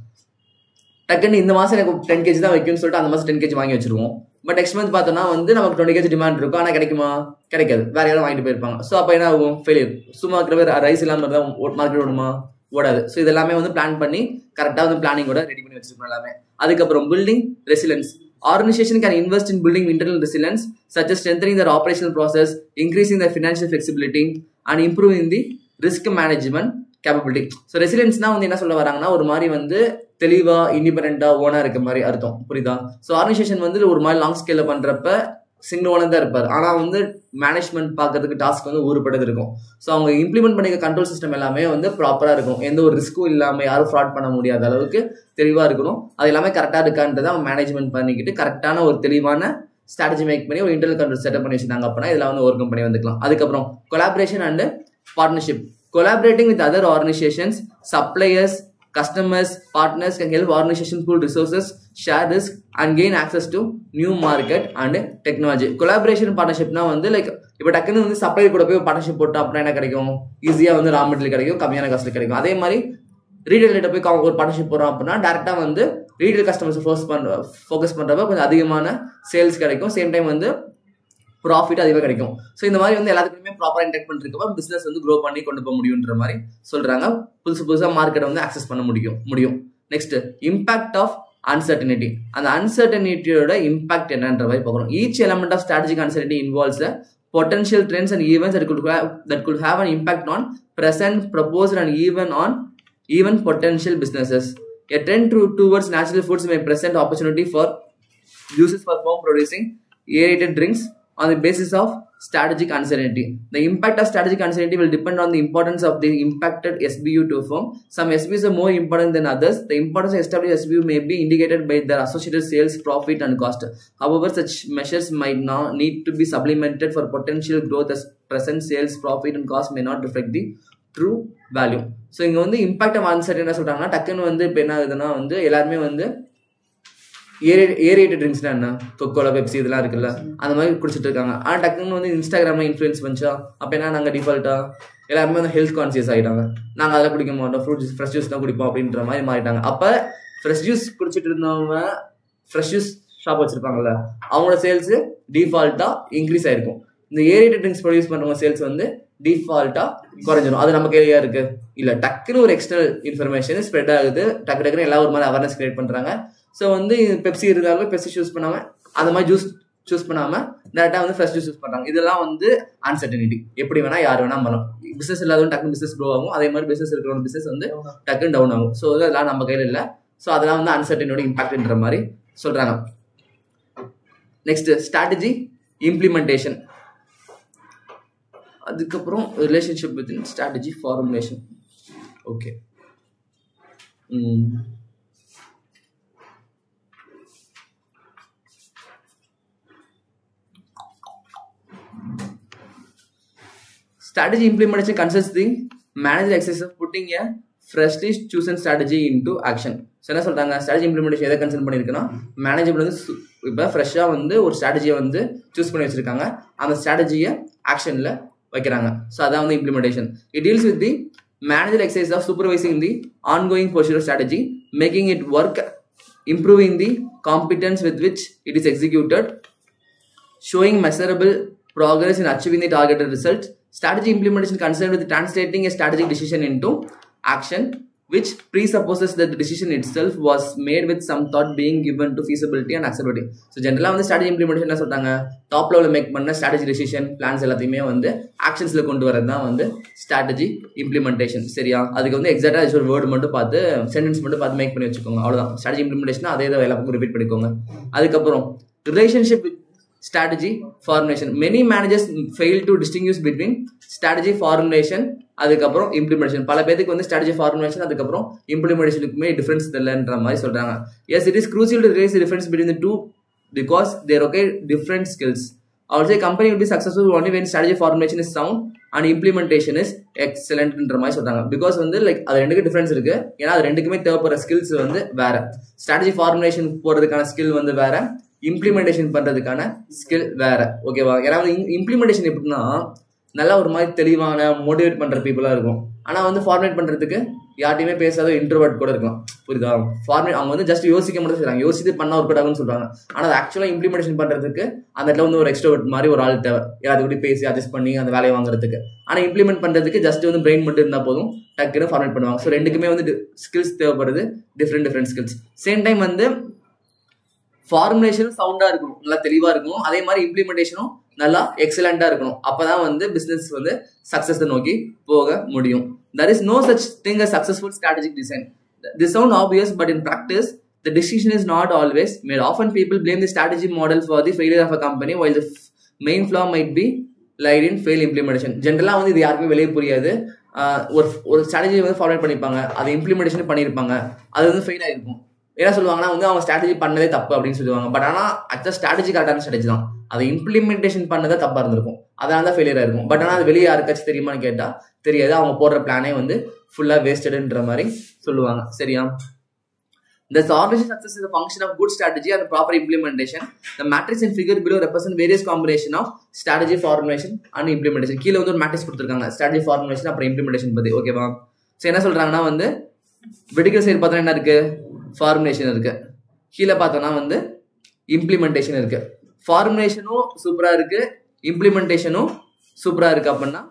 டக்குன்னு இந்த மாதம் எனக்கு 10 kg தான் வைக்கும்னு சொல்லிட்டு அந்த மாதம் 10 kg வாங்கி வச்சிருவோம். பட் நெக்ஸ்ட் மந்த் பார்த்தோன்னா வந்து நமக்கு 20 kg டிமாண்ட் இருக்கும். ஆனால் கிடைக்குமா? கிடைக்காது, வேற யாரும் வாங்கிட்டு போயிருப்பாங்க. ஸோ அப்போ என்ன ஆகும்? ஃபெயிலியர். சும்மா இருக்கிற பேர் ரைஸ் இல்லாமல் தான் மார்க்கெட் ஓடுமா? ஓடாது. ஸோ இதெல்லாமே வந்து பிளான் பண்ணி கரெக்டாக வந்து பிளானிங்கோட ரெடி பண்ணி வச்சிருக்கோம் எல்லாமே. அதுக்கப்புறம் building resilience. Organization can invest in building internal resilience, such as strengthening their operational process, increasing their financial flexibility, and improving the risk management capability. So ரெசிலியன்ஸ்னா வந்து என்ன சொல்ல வராங்கன்னா ஒரு மாதிரி வந்து தெளிவா இண்டிபெண்டா ஓனா இருக்க மாதிரி அர்த்தம். புரியுதா? ஸோ ஆர்கனைசேஷன் வந்து ஒரு மாதிரி லாங் ஸ்கேல பண்றப்ப சிங்கிள் ஓனர் தான் இருப்பார். ஆனால் வந்து மேனேஜ்மெண்ட் பார்க்கறதுக்கு டாஸ்க் வந்து ஊறுபட்டது இருக்கும். ஸோ அவங்க இம்ப்ளிமெண்ட் பண்ணிக்க கண்ட்ரோல் சிஸ்டம் எல்லாமே வந்து ப்ராப்பராக இருக்கும். எந்த ஒரு ரிஸ்க்கும் இல்லாமல் யாரும் ஃப்ராட் பண்ண முடியாத அளவுக்கு தெளிவாக இருக்கணும். அது எல்லாமே கரெக்டாக இருக்கான்றதை அவங்க மேனேஜ்மெண்ட் பண்ணிக்கிட்டு கரெக்டான ஒரு தெளிவான ஸ்ட்ராட்டஜி மேக் பண்ணி ஒரு இன்டர்னல் கண்ட்ரோல் செட்டப் பண்ணி வச்சிருந்தாங்க அப்படின்னா இதில் வந்து ஓவர் கம் பண்ணி வந்துக்கலாம். அதுக்கப்புறம் collaboration and partnership. Collaborating with other organizations, suppliers, customers, partners can help organization pool resources, share risk and gain access to new market and technology. Collaboration partnership na வந்து like இப்போ டக்குன்னு வந்து supplier கூட போய் partnership போட்டோம் அப்படின்னா என்ன கிடைக்கும்? ஈஸியாக வந்து ரா மெட்டீரியல் கிடைக்கும், கம்மியான காஸ்ட்ல கிடைக்கும். அதே மாதிரி ரீட்டைல் போய் ஒரு பார்ட்னர்ஷிப் போடுறோம் அப்படின்னா டேரக்டா வந்து ரீட்டைல் கஸ்டமர்ஸ் ஃபோக்கஸ் பண்றப்ப கொஞ்சம் அதிகமான சேல்ஸ் கிடைக்கும். சேம் டைம் வந்து ப்ராஃபிட் அதிகமாக கிடைக்கும். ஸோ இந்த மாதிரி வந்து எல்லாத்துக்குமே ப்ராப்பராக இன்டெக்ட் பண்ணிருக்கப்ப பிசினஸ் வந்து க்ரோ பண்ணி கொண்டு போக முடியுன்ற மாதிரி சொல்றாங்க. புதுசாக மார்க்கெட்டை வந்து ஆக்சஸ் பண்ண முடியும். Next impact of uncertainty. அந்த அன்சர்டனிட்டியோட இம்பாக்ட் என்னன்ற மாதிரி பார்க்கணும். Each element of strategic uncertainty involves potential trends and events that could have an impact on present, proposed and even potential businesses. A trend towards natural foods may present opportunity for users for firm producing aerated drinks on the basis of strategic uncertainty. The impact of strategic uncertainty will depend on the importance of the impacted SBU to firm. Some SBUs are more important than others. The importance of established SBU may be indicated by their associated sales, profit and cost. However, such measures might not need to be supplemented for potential growth as present sales, profit and cost may not reflect the true value. So இங்க வந்து impact of uncertainty என்ன சொல்றாங்கன்னா டக்குன்னு வந்து இப்போ என்ன ஆகுதுன்னா வந்து எல்லாருமே வந்து ஏரியேட்டட் ட்ரிங்க்ஸ்னா என்ன, கொக்கோலா, பெப்சி இதெல்லாம் இருக்குல்ல, அந்த மாதிரி குடிச்சிட்டு இருக்காங்க. ஆனால் டக்குன்னு வந்து இன்ஸ்டாகிராம்ல இன்ஃப்ளூயன்ஸ் பண்ணிச்சா அப்போ என்ன நாங்கள் டிஃபால்ட்டா எல்லாருமே வந்து ஹெல்த் கான்சியஸ் ஆகிட்டாங்க. நாங்கள் அதெல்லாம் குடிக்க மாட்டோம், ஃப்ரெஷ் ஜூஸ் தான் குடிப்போம் அப்படின்ற மாதிரி மாறிட்டாங்க. அப்போ ஃப்ரெஷ் ஜூஸ் குடிச்சிட்டு இருந்தவங்க ஃப்ரெஷ் ஜூஸ் ஷாப் வச்சிருப்பாங்கல்ல அவங்களோட சேல்ஸ் டிஃபால்ட்டா இன்க்ரீஸ் ஆயிருக்கும். இந்த ஏரியேட்டட் ட்ரிங்க்ஸ் ப்ரொடியூஸ் பண்ணுறவங்க சேல்ஸ் வந்து டிஃபால்ட்டா குறைஞ்சிடும். அது நம்ம கையிலையா இருக்கு இல்லை, டக்குன்னு ஒரு எக்ஸ்டர்னல் இன்ஃபர்மேஷன் ஸ்ப்ரெட் ஆகுது, டக்குன்னு எல்லாம் ஒரு மாதிரி அவேர்னஸ் கிரியேட் பண்ணுறாங்க. ஸோ வந்து பெப்சி இருந்தாலும் பெப்சி சூஸ் பண்ணாமல் அந்த மாதிரி ஜூஸ் சூஸ் பண்ணாம டேரக்டா வந்து ஃபர்ஸ்ட் சூஸ் பண்றாங்க. இதெல்லாம் வந்து அன்சர்டனிட்டி. எப்படி வேணா யார் வேணா பண்ணலாம். பிசினஸ் இல்லாதவங்க டக்குனு பிசினஸ் க்ரோ ஆகும், அதே மாதிரி பிசினஸ் இருக்கிறவங்க பிசினஸ் வந்து டக்குன்னு டவுன் ஆகும். ஸோ அதெல்லாம் நம்ம கையில் இல்லை. ஸோ அதெல்லாம் வந்து அன்சர்டனியோட இம்பாக்ட்ன்ற மாதிரி சொல்றாங்க. Next strategy implementation. அதுக்கப்புறம் relationship with strategy formulation. Okay, strategy implementation consists the manager exercise of putting a freshly chosen strategy into action. So என்ன சொல்றாங்க, ஸ்ட்ராட்டஜி இம்ப்ளிமெண்டேஷன் எதை கன்சர்ன் பண்ணியிருக்குன்னா, மேனேஜர் வந்து இப்போ ஃப்ரெஷ்ஷாக வந்து ஒரு ஸ்ட்ராட்டஜியை வந்து சூஸ் பண்ணி வச்சிருக்காங்க, அந்த ஸ்ட்ராட்டஜியை ஆக்ஷனில் வைக்கிறாங்க. ஸோ அதான் வந்து implementation. It deals with the manager exercise of supervising the ongoing portion of strategy, making it work, improving the competence with which it is executed, showing measurable progress in achieving the targeted result. Strategy implementation concerned with translating a strategic decision into action, which presupposes that the decision itself was made with some thought being given to feasibility and acceptability. So generally வந்து strategy implementation என்ன சொல்றாங்க, top லெவலில் make பண்ண strategy decision plans எல்லாத்தையுமே வந்து ஆக்ஷன்ஸ்ல கொண்டு வரது தான் வந்து strategy implementation. சரியா, அதுக்கு வந்து எக்ஸாக்டா ஒரு வேர்டு மட்டும் பார்த்து சென்டென்ஸ் மட்டும் பார்த்து மேக் பண்ணி வச்சுக்கோங்க, அவ்வளவுதான். strategy implementation அதே தான் எல்லா பக்கம் ரிப்பீட் பண்ணிக்கோங்க. அதுக்கப்புறம் relationship with strategy formulation. Many managers fail to distinguish between strategy formulation அதுக்கப்புறம் implementation. பல பேருக்கு வந்து strategy formulation அதுக்கப்புறம் implementationக்குமே டிஃபரன்ஸ் தெரியலன்ற மாதிரி சொல்றாங்க. Yes, it is crucial to realize the difference between the two because they require different skills. Also, a company will be successful only when strategy formulation is sound and implementation is excellent ன்ற மாதிரி சொல்றாங்க. Because வந்து like அது ரெண்டுக்கு difference இருக்கு. ஏன்னா அது ரெண்டுக்குமே தேவைப்படுற ஸ்கில்ஸ் வந்து வேற. ஸ்ட்ராட்டஜி ஃபார்முலேஷன் போறதுக்கான ஸ்கில் வந்து வேற, இம்ப்ளிமெண்டேஷன் பண்றதுக்கான ஸ்கில் வேற. ஓகேவா, ஏன்னா இம்ப்ளிமெண்டேஷன் எப்படின்னா நல்லா ஒரு மாதிரி தெளிவான மோட்டிவேட் பண்ற பீப்புளா இருக்கும். ஆனா வந்து ஃபார்முலேட் பண்றதுக்கு யார்ட்டையுமே பேசாத இன்ட்ரோவர்ட் கூட இருக்கலாம். புரியுதா, ஃபார்முலேட் அவங்க வந்து ஜஸ்ட் யோசிக்க மட்டும் செய்றாங்க, யோசித்து பண்ணா ஒரு ஆகும்னு சொல்றாங்க. ஆனா அது ஆக்சுவலா இம்ப்ளிமெண்டேஷன் பண்றதுக்கு அந்த இடத்துல வந்து ஒரு எக்ஸ்ட்ரோவர்ட் மாதிரி ஒரு ஆள் தேவை, யாராவது கூட பேசி அட்ஜஸ்ட் பண்ணி அந்த வேலையை வாங்குறதுக்கு. ஆனா இம்ப்ளிமெண்ட் பண்றதுக்கு ஜஸ்ட் வந்து பிரெயின் மட்டும் இருந்தா போதும், டக்குன்னு ஃபார்முலேட் பண்ணுவாங்க. ஸோ ரெண்டுக்குமே வந்து ஸ்கில்ஸ் தேவைப்படுது, டிஃப்ரெண்ட் ஸ்கில்ஸ். சேம் டைம் வந்து ஃபார்முலேஷனும் சவுண்டா இருக்கணும், நல்லா தெளிவா இருக்கணும். அதே மாதிரி இம்ப்ளிமெண்டேஷனும் நல்லா எக்ஸலண்டா இருக்கணும். அப்பதான் வந்து பிசினஸ் வந்து சக்சஸ் நோக்கி போக முடியும். There is no such thing as successful strategic design. This sounds obvious, but in practice, the decision is not always made. Often people blame the strategy model for the failure of a company, while the main flaw might be lied in failed implementation. ஜென்ரலா வந்து இது யாருக்குமே வெளியே புரியாது. ஒரு strategy வந்து formulate பண்ணிருப்பாங்க, அதை இம்ப்ளிமெண்டேஷன் பண்ணியிருப்பாங்க, அது வந்து ஃபெயில் ஆயிருக்கும். என்ன சொல்லுவாங்கன்னா வந்து அவங்க ஸ்ட்ராட்டஜி பண்ணதே தப்பு அப்படின்னு சொல்லுவாங்க. பட் ஆனால் ஆக்சுவலாக ஸ்ட்ராட்டஜி கரெக்டான ஸ்ட்ராட்டஜி தான், அதை இம்ப்ளிமெண்டேஷன் பண்ணதே தப்பாக இருந்திருக்கும், அதனால தான் ஃபெயிலியர் ஆயிருக்கும். பட் ஆனால் அது வெளியே யாருக்காச்சும் தெரியுமான்னு கேட்டால் தெரியாது. அவங்க போடுற பிளானே வந்து ஃபுல்லாக வேஸ்டடுன்ற மாதிரி சொல்லுவாங்க. சரியா, the organization success is a function of good strategy and proper implementation. The matrix and figure below represent various combination of strategy formulation and implementation. கீழே வந்து ஒரு மேட்ரிக்ஸ் கொடுத்துருக்காங்க, ஸ்ட்ராட்டஜி ஃபார்முலேஷன் அப்புறம் இம்ப்ளிமெண்டேஷன் பத்தி. ஓகேவா, ஸோ என்ன சொல்றாங்கன்னா வந்து வெர்டிகல் சைடு பார்த்தோன்னா என்ன இருக்கு, ஃபார்முலேஷன் இருக்கு. கீழே பார்த்தோன்னா வந்து இம்ப்ளிமெண்டேஷன் இருக்கு. ஃபார்முலேஷனும் சூப்பரா இருக்கு, இம்ப்ளிமெண்டேஷனும் சூப்பரா இருக்கு. அப்படின்னா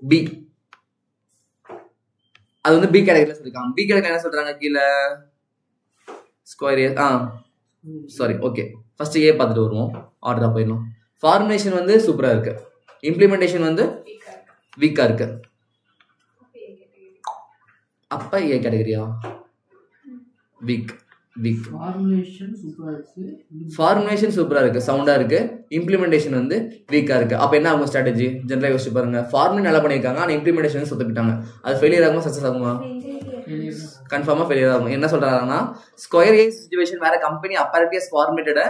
பி, அது வந்து பி கேட்டகரியில சொல்லிருக்காங்க. பி கேட்டகரி என்ன சொல்றாங்க, கீழே ஸ்கொயர் ஏ, சாரி, ஓகே, ஃபர்ஸ்ட் ஏ பார்த்துட்டு வருவோம், ஆர்டரா போயிடலாம். ஃபார்முலேஷன் வந்து சூப்பரா இருக்கு, இம்ப்ளிமெண்டேஷன் வந்து வீக்கா இருக்கு. அப்ப ஏ கேட்டகரியா, வீக். ஃபார்முலேஷன் சூப்பரா இருக்கு, சவுண்டா இருக்கு, இம்ப்ளிமெண்டேஷன் வந்து வீக்கா இருக்கு. அப்ப என்ன ஆகும் ஸ்ட்ராட்டஜி, ஜெனரலா யோசிச்சு பாருங்க. ஃபார்முலா நல்லா பண்ணிருக்காங்க, ஆனா இம்ப்ளிமெண்டேஷன் சொத்துக்கிட்டாங்க. அது ஃபெயிலியர் ஆகுமா சக்சஸ் ஆகுமா, கன்ஃபார்மா ஃபெயிலியர் ஆகும். என்ன சொல்றாங்கன்னா, ஸ்கொயர் ஏ சிச்சுவேஷன் வேற company apparently has formulated a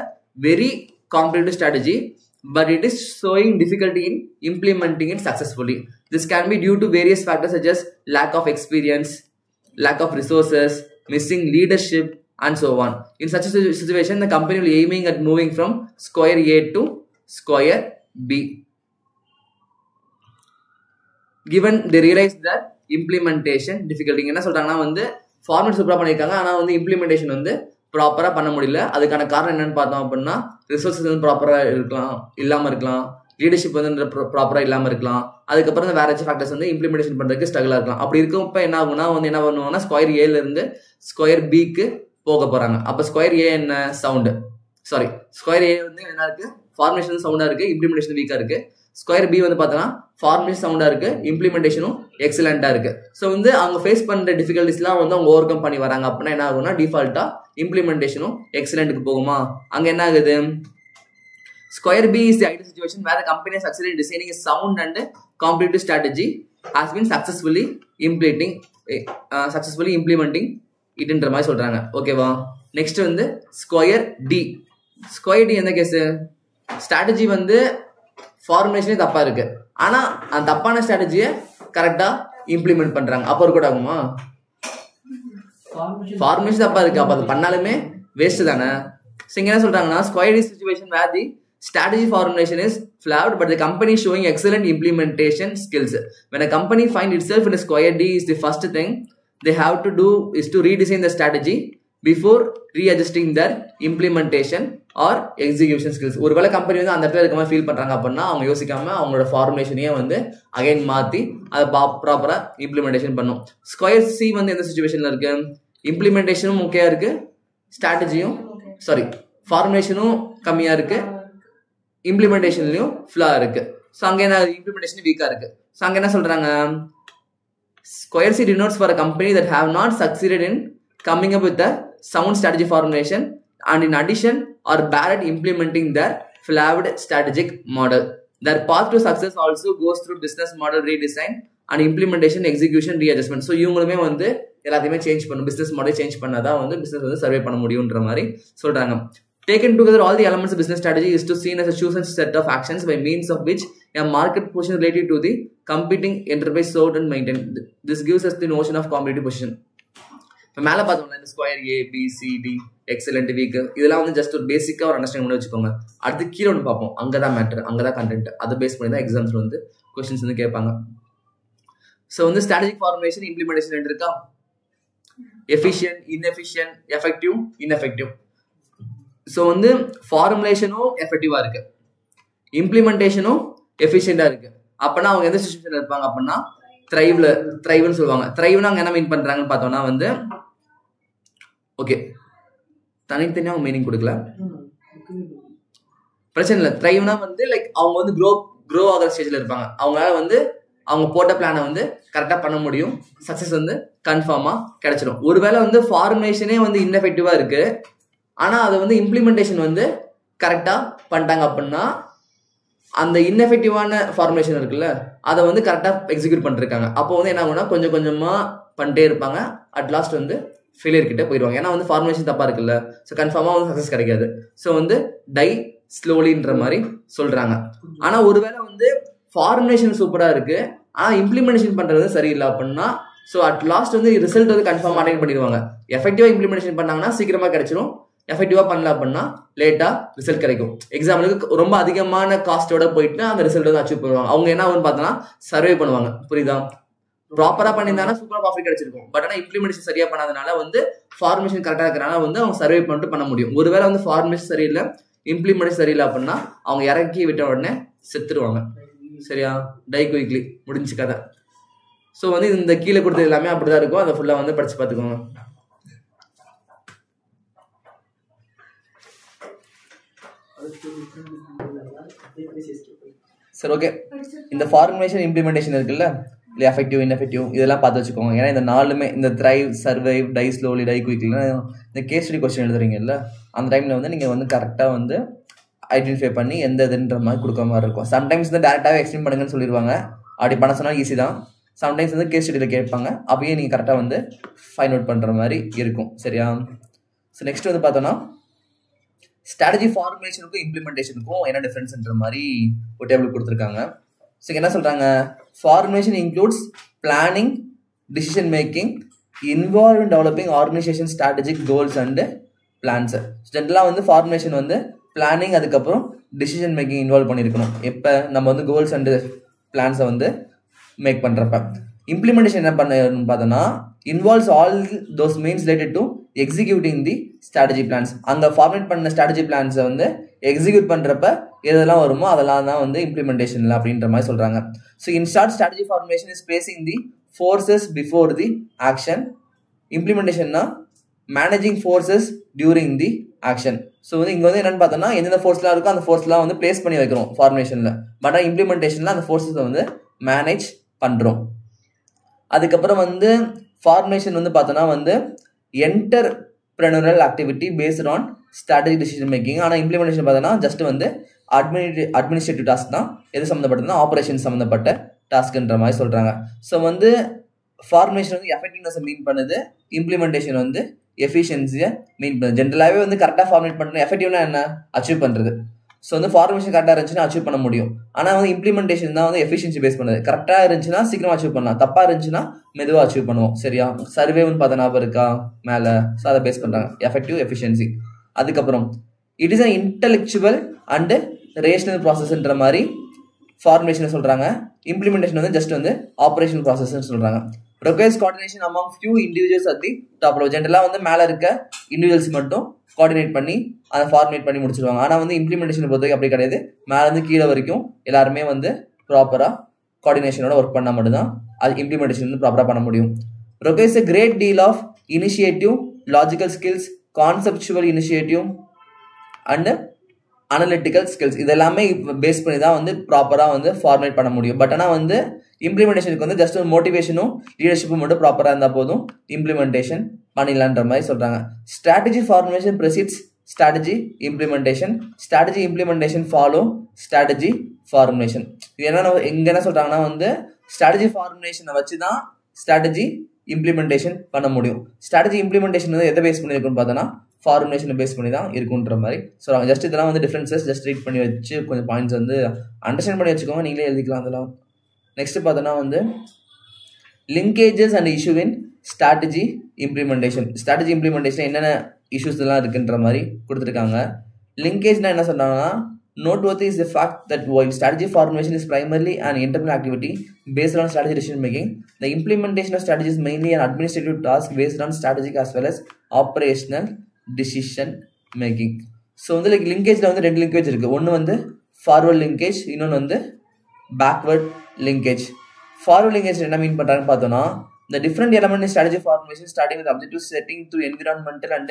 very competitive strategy, but it is showing difficulty in implementing it successfully. This can be due to various factors such as lack of experience, lack of resources, missing leadership, and so on. In such a situation, the company will aiming at moving from square A to square B. Given they realize that implementation difficulty. என்ன சொல்றாங்கன்னா வந்து formula சூப்பரா பண்ணிருக்காங்க, ஆனா வந்து implementation வந்து ப்ராப்பரா பண்ண முடியல. அதுக்கான காரணம் என்னன்னு பார்த்தோம் அப்படின்னா, ரிசோர்ஸஸ் வந்து ப்ராப்பரா இருக்கலாம், இல்லாம இருக்கலாம், லீடர்ஷிப் வந்து ப்ராப்பரா இல்லாம இருக்கலாம். அதுக்கப்புறம் வேற ஏதாச்சும் ஃபேக்டர்ஸ் வந்து இம்ப்ளிமெண்டேஷன் பண்றதுக்கு ஸ்ட்ரகிளா இருக்கலாம். அப்படி இருக்கப்ப என்ன ஆகும்னா வந்து என்ன பண்ணுவாங்கன்னா, ஸ்கொயர் ஏல இருந்து ஸ்கொயர் பிக்கு போக போறாங்க. அப்ப ஸ்கொயர் ஏ என்ன, சவுண்டு. சாரி ஸ்கொயர் ஏ வந்து என்ன இருக்கு, ஃபார்மேஷன் சவுண்டா இருக்கு, இம்ப்ளிமெண்டேஷன் வீக்கா இருக்கு. ஸ்கொயர் பி வந்து பார்த்தோன்னா ஃபார்மேஷன் சவுண்டா இருக்கு, இம்ப்ளிமெண்டேஷனும் எக்ஸலண்டா இருக்கு. ஸோ வந்து அவங்க ஃபேஸ் பண்ற டிஃபிகல்டிஸ்லாம் வந்து அவங்க ஓவர் கம் பண்ணி வராங்க அப்படின்னா என்ன ஆகும்னா டிஃபால்ட்டா இம்ப்ளிமெண்டேஷனும் எக்ஸலண்ட்டுக்கு போகுமா. அங்க என்ன ஆகுது, square B is the ideal situation where the company succeed in designing a sound and competitive strategy has been successfully implementing இதுன்ற மாதிரி சொல்றாங்க. ஓகேவா. நெக்ஸ்ட் வந்து ஸ்கொயர் டி. ஸ்கொயர் டி என்ன கேஸ், ஸ்ட்ராட்டஜி வந்து ஃபார்முலேஷனே தப்பா இருக்கு, ஆனா அந்த தப்பான ஸ்ட்ராட்டஜியை கரெக்டா இம்ப்ளிமெண்ட் பண்றாங்க. அப்போ ஒரு கூட ஆகுமா, ஃபார்முலேஷன் தப்பா இருக்கு, அப்ப அது பண்ணாலுமே வேஸ்ட் தானே. இங்க என்ன சொல்றாங்கன்னா square D situation where the strategy formulation is flawed but the company is showing excellent implementation skills. When a company finds itself in a square D is the first thing they have to do is to redesign the strategy before readjusting their implementation or execution skills. ஒருவேளை company வந்து அந்த இடத்துல இருக்க மாதிரி feel பண்றாங்க அப்படின்னா அவங்க யோசிக்காம அவங்களோட ஃபார்முலேஷனையே வந்து அகைன் மாத்தி அதை ப்ராப்பரா இம்ப்ளிமெண்டேஷன் பண்ணும். ஸ்கொயர் சி வந்து எந்த சிச்சுவேஷன்ல இருக்கு, இம்ப்ளிமெண்டேஷனும் முக்கியம் இருக்கு, ஸ்ட்ராட்டஜியும் ஃபார்முலேஷனும் கம்மியா இருக்கு, இம்ப்ளிமெண்டேஷன்லயும் ஃப்ளா இருக்கு. ஸோ அங்கே என்ன இம்ப்ளிமெண்டேஷன் வீக்கா இருக்கு. ஸோ அங்கே என்ன சொல்றாங்க, square C denotes for a company that have not succeeded in coming up with a sound strategy formulation and in addition are bad at implementing their flawed strategic model. Their path to success also goes through business model redesign and implementation execution readjustment. So இவங்களுமே வந்து எல்லாத்தையுமே change பண்ணும், business model change பண்ணாதான் வந்து business வந்து survey பண்ண முடியும்ன்ற மாதிரி சொல்றாங்க. Taken together, all the elements of business strategy is to seen as a chosen set of actions by means of which a market position related to the competing enterprise served and maintained. This gives us the notion of competitive position. இப்போ மேலே பார்த்தோம்னா இந்த square A B C D excellent weak இதெல்லாம் வந்து just ஒரு பேசிக்காக ஒரு understanding பண்ணி வச்சுக்கோங்க. அடுத்து கீழே ஒன்று பார்ப்போம், அங்கே தான் மேட்டர், அங்கே தான் கண்டென்ட், அதை பேஸ் பண்ணி தான் எக்ஸாம்ஸில் வந்து கொஸ்டின்ஸ் வந்து கேட்பாங்க. ஸோ வந்து ஸ்ட்ராட்டஜிக் ஃபார்முலேஷன் இம்ப்ளிமெண்டேஷன் ரெண்டு இருக்கா, efficient inefficient effective ineffective. So வந்து ஃபார்முலேஷனும் எஃபெக்டிவா இருக்கு, இம்ப்ளிமெண்டேஷனும் எஃபிஷியண்டா இருக்கு. அப்பனா அவங்க எந்த சிச்சுவேஷன்ல இருப்பாங்க அப்படின்னா த்ரைவ்னு சொல்லுவாங்க. த்ரைவ்னா அவங்க என்ன மீன் பண்றாங்கன்னு பார்த்தோம்னா வந்து ஓகே தனித்தனியா அவங்க மீனிங் கொடுக்கல, பிரச்சனை இல்லை. த்ரைவ்னா வந்து லைக் அவங்க வந்து க்ரோ ஆகிற ஸ்டேஜ்ல இருப்பாங்க, அவங்களால வந்து அவங்க போட்ட பிளானை வந்து கரெக்டா பண்ண முடியும், சக்சஸ் வந்து கன்ஃபார்மா கிடைச்சிடும். ஒருவேளை வந்து ஃபார்முலேஷனே வந்து இன்எஃபெக்டிவா இருக்கு, ஆனா அது வந்து இம்ப்ளிமெண்டேஷன் வந்து கரெக்டா பண்ணிட்டாங்க அப்படின்னா அந்த இன்எஃபெக்டிவான ஃபார்முலேஷன் இருக்குல்ல அதை வந்து கரெக்டா எக்ஸிக்யூட் பண்ணிருக்காங்க. அப்போ வந்து என்ன ஆகும்னா கொஞ்சம் கொஞ்சமா பண்ணிட்டே இருப்பாங்க, அட் லாஸ்ட் வந்து ஃபெயிலியர் கிட்ட போயிடுவாங்க. ஏன்னா வந்து ஃபார்முலேஷன் தப்பா இருக்குல்ல, ஸோ கன்ஃபார்மா வந்து சக்சஸ் கிடைக்காது. ஸோ வந்து டை ஸ்லோலின்ற மாதிரி சொல்றாங்க. ஆனா ஒருவேளை வந்து ஃபார்முலேஷன் சூப்பரா இருக்கு, ஆனா இம்ப்ளிமெண்டேஷன் பண்றது சரியில்லை அப்படின்னா ஸோ அட் லாஸ்ட் வந்து ரிசல்ட் வந்து கன்ஃபார்மா அட்டைன் பண்ணிடுவாங்க. எஃபெக்டிவா இம்ப்ளிமெண்டேஷன் பண்ணாங்கன்னா சீக்கிரமா கிடைச்சிடும், எஃபெக்டிவா பண்ணல அப்படின்னா லேட்டா ரிசல்ட் கிடைக்கும். எக்ஸாம்பிளுக்கு ரொம்ப அதிகமான காஸ்டோட போயிட்டு அந்த ரிசல்ட் வந்து அச்சீவ் பண்ணுவாங்க. அவங்க என்ன ஆகுன்னு பார்த்தோன்னா சர்வே பண்ணுவாங்க, புரியுதா. ப்ராப்பரா பண்ணியிருந்தாங்கன்னா சூப்பரா ப்ராஃபிட் கிடைச்சிருக்கும், பட் ஆனால் இம்ப்ளிமெண்டேஷன் சரியா பண்ணாதனால வந்து ஃபார்மேஷன் கரெக்டா இருக்கிறனால வந்து அவங்க சர்வே பண்ணிட்டு பண்ண முடியும். ஒருவேளை வந்து ஃபார்மேஷன் சரியில்லை இம்ப்ளிமெண்டேஷன் சரியில்லை அப்படின்னா அவங்க இறக்கி விட்ட உடனே செத்துருவாங்க. சரியா, டை குயிக்லி முடிஞ்சு கதை. ஸோ வந்து இந்த கீழே கொடுத்தது எல்லாமே அப்படிதான் இருக்கும், அதை ஃபுல்லா வந்து படிச்சு பார்த்துக்கோங்க. சரி ஓகே, இந்த ஃபார்முலேஷன் இம்ப்ளிமெண்டேஷன் இருக்குல்ல, இல்லை எஃபெக்டிவ் இன்எஃபெக்டிவ் இதெல்லாம் பார்த்து வச்சுக்கோங்க. ஏன்னா இந்த நாலுமே இந்த thrive survive die slowly die குயிக்லாம் இந்த கேஸ் ஸ்டடி கொஸ்டின் எழுதுறீங்கல்ல அந்த டைமில் வந்து நீங்கள் வந்து கரெக்டாக வந்து ஐடென்டிஃபை பண்ணி எந்த இதுன்ற மாதிரி கொடுக்குற மாதிரி இருக்கும். சம்டைம்ஸ் வந்து டேரெக்டாகவே எக்ஸ்பிளைன் பண்ணுங்கன்னு சொல்லிடுவாங்க, அப்படி பண்ண சொன்னால் ஈஸி தான். சம்டைம்ஸ் வந்து கேஸ் ஸ்டடியில் கேட்பாங்க, அப்பயே நீங்கள் கரெக்டாக வந்து ஃபைண்ட் அவுட் பண்ணுற மாதிரி இருக்கும். சரியா. ஸோ நெக்ஸ்ட் வந்து பார்த்தோன்னா ஸ்ட்ராட்டஜி ஃபார்முலேஷனுக்கும் இம்ப்ளிமெண்டேஷனுக்கும் என்ன டிஃபரன்ஸ்ன்ற மாதிரி ஒரு டேபிள் கொடுத்துருக்காங்க. ஸோ என்ன சொல்கிறாங்க, formulation includes planning decision making involve in developing organisation strategic goals and plants. ஜென்ரலாக வந்து ஃபார்முலேஷன் வந்து பிளானிங் அதுக்கப்புறம் டிசிஷன் மேக்கிங் இன்வால்வ் பண்ணியிருக்கணும் எப்போ நம்ம வந்து கோல்ஸ் அண்ட் பிளான்ஸை வந்து மேக் பண்ணுறப்ப. இம்ப்ளிமெண்டேஷன் என்ன பண்ணணும்னு பார்த்தோன்னா involves all those means related to executing the strategy plans. அந்த ஃபார்மேட் பண்ண ஸ்ட்ராட்டஜி பிளான்ஸை வந்து எக்ஸிக்யூட் பண்ணுறப்ப எதெல்லாம் வருமோ அதெல்லாம் தான் வந்து இம்ப்ளிமெண்டேஷன்ல அப்படின்ற மாதிரி சொல்கிறாங்க. So in short strategy formation is placing the forces before the action. இம்ப்ளிமெண்டேஷன்னா managing forces during the action. So வந்து இங்கே வந்து என்னென்னு பார்த்தோன்னா எந்தெந்த ஃபோர்ஸ்லாம் இருக்கோ அந்த ஃபோர்ஸ்லாம் வந்து பிளேஸ் பண்ணி வைக்கிறோம் ஃபார்மேஷனில். பட் ஆனால் இம்ப்ளிமெண்டேஷனில் அந்த ஃபோர்ஸஸை வந்து மேனேஜ் பண்ணுறோம். அதுக்கப்புறம் வந்து ஃபார்மேஷன் வந்து பார்த்தோன்னா வந்து entrepreneurial activity based on strategy decision making. ஆனால் இம்ப்ளிமெண்டேஷன் பார்த்தோன்னா ஜஸ்ட் வந்து அட்மினிஸ்ட்ரேட்டிவ் டாஸ்க் தான். எது சம்மந்தப்பட்டதுன்னா ஆப்ரேஷன் சம்மந்தப்பட்ட டாஸ்க்குன்ற மாதிரி சொல்கிறாங்க. ஸோ வந்து ஃபார்மேஷன் வந்து எஃபெக்டிவ்னஸை மீன் பண்ணுது, இம்ப்ளிமெண்டேஷன் வந்து எஃபிஷியன்சியை மீன் பண்ணுது. ஜென்ரலாகவே வந்து கரெக்டாக ஃபார்மேட் பண்ணுறது, எஃபெக்டிவ்னா என்ன அச்சீவ் பண்ணுறது. ஸோ வந்து ஃபார்மேஷன் கரெக்டாக இருந்துச்சுன்னா அச்சீவ் பண்ண முடியும். ஆனால் வந்து இம்ப்ளிமெண்டேஷன் தான் வந்து எஃபிஷியன்சி பேஸ் பண்ணுது. கரெக்டாக இருந்துச்சுன்னா சீக்கிரமாக அச்சீவ் பண்ணலாம், தப்பாக இருந்துச்சுன்னா மெதுவாக அச்சீவ் பண்ணுவோம். சரியா? சர்வேன்னு பார்த்த ஞாபகம் இருக்கா மேலே? ஸோ அதை பேஸ் பண்ணுறாங்க எஃபெக்டிவ் எஃபிஷியன்சி. அதுக்கப்புறம் it is a intellectual and rational ப்ராசஸ்ன்ற மாதிரி ஃபார்மேஷன் சொல்கிறாங்க. இம்ப்ளிமெண்டேஷன் வந்து ஜஸ்ட் வந்து ஆப்ரேஷனல் ப்ராசஸ்ன்னு சொல்கிறாங்க. requires coordination among few individuals at the top level. ஜென்ரலாக வந்து மேலே இருக்க இண்டிவிஜுவல்ஸ் மட்டும் கோஆர்டினேட் பண்ணி அதை ஃபார்மேட் பண்ணி முடிச்சிருவாங்க. ஆனால் வந்து இம்ப்ளிமெண்டேஷன் பொறுத்தவரைக்கும் அப்படி கிடையாது. மேலேருந்து கீழே வரைக்கும் எல்லாருமே வந்து ப்ராப்பராக கோஆர்டினேஷனோட ஒர்க் பண்ணால் மட்டும்தான் அது இம்ப்ளிமெண்டேஷன் வந்து ப்ராப்பராக பண்ண முடியும். requires a great deal of initiative, logical skills, conceptual initiative and analytical skills. இது எல்லாமே பேஸ் பண்ணி தான் வந்து ப்ராப்பராக வந்து ஃபார்மேட் பண்ண முடியும். பட் ஆனால் வந்து இம்ப்ளிமெண்டேஷனுக்கு வந்து ஜஸ்ட் ஒரு மோட்டிவேஷனும் லீடர்ஷிப்பும் மட்டும் ப்ராப்பராக இருந்தால் போதும், இம்ப்ளிமெண்டேஷன் பண்ணிடலான்ற மாதிரி சொல்கிறாங்க. Strategy formation precedes strategy implementation, strategy implementation follow strategy formulation. இது என்ன இங்கே என்ன சொல்கிறாங்கன்னா வந்து ஸ்ட்ராட்டஜி ஃபார்முலேஷனை வச்சு தான் ஸ்ட்ராட்டஜி இம்ப்ளிமெண்டேஷன் பண்ண முடியும். ஸ்ட்ராட்டஜி இம்ப்ளிமெண்டேஷன் வந்து எதை பேஸ் பண்ணியிருக்குன்னு பார்த்தோன்னா ஃபார்முலேஷனை பேஸ் பண்ணி தான் இருக்குன்ற மாதிரி சொல்கிறாங்க. ஜஸ்ட் இதெல்லாம் வந்து டிஃப்ரென்சஸ் ஜஸ்ட் ரீட் பண்ணி வச்சு கொஞ்சம் பாயிண்ட்ஸ் வந்து அண்டர்ஸ்டாண்ட் பண்ணி வச்சுக்கோங்க, நீங்களே எழுதிக்கலாம் அதெல்லாம். நெக்ஸ்ட் பார்த்தோன்னா வந்து linkages and issue in strategy implementation. Strategy implementation என்னென்ன இஷ்யூஸ் எல்லாம் இருக்குன்ற மாதிரி கொடுத்துருக்காங்க. லிங்கேஜ்னா என்ன சொன்னாங்கன்னா noteworthy is the fact that while strategy formulation is primarily an internal activity based on strategy decision making, the implementation of strategy is mainly an administrative task based on strategic as well as operational decision making. So வந்து like லிங்கேஜில் வந்து ரெண்டு linkage இருக்குது. ஒன்று வந்து forward linkage, இன்னொன்று வந்து backward linkage. Forward linkage என்ன மீன் பண்ணுறாங்கன்னு பார்த்தோன்னா the different element in strategy formulation starting with objective setting to environmental and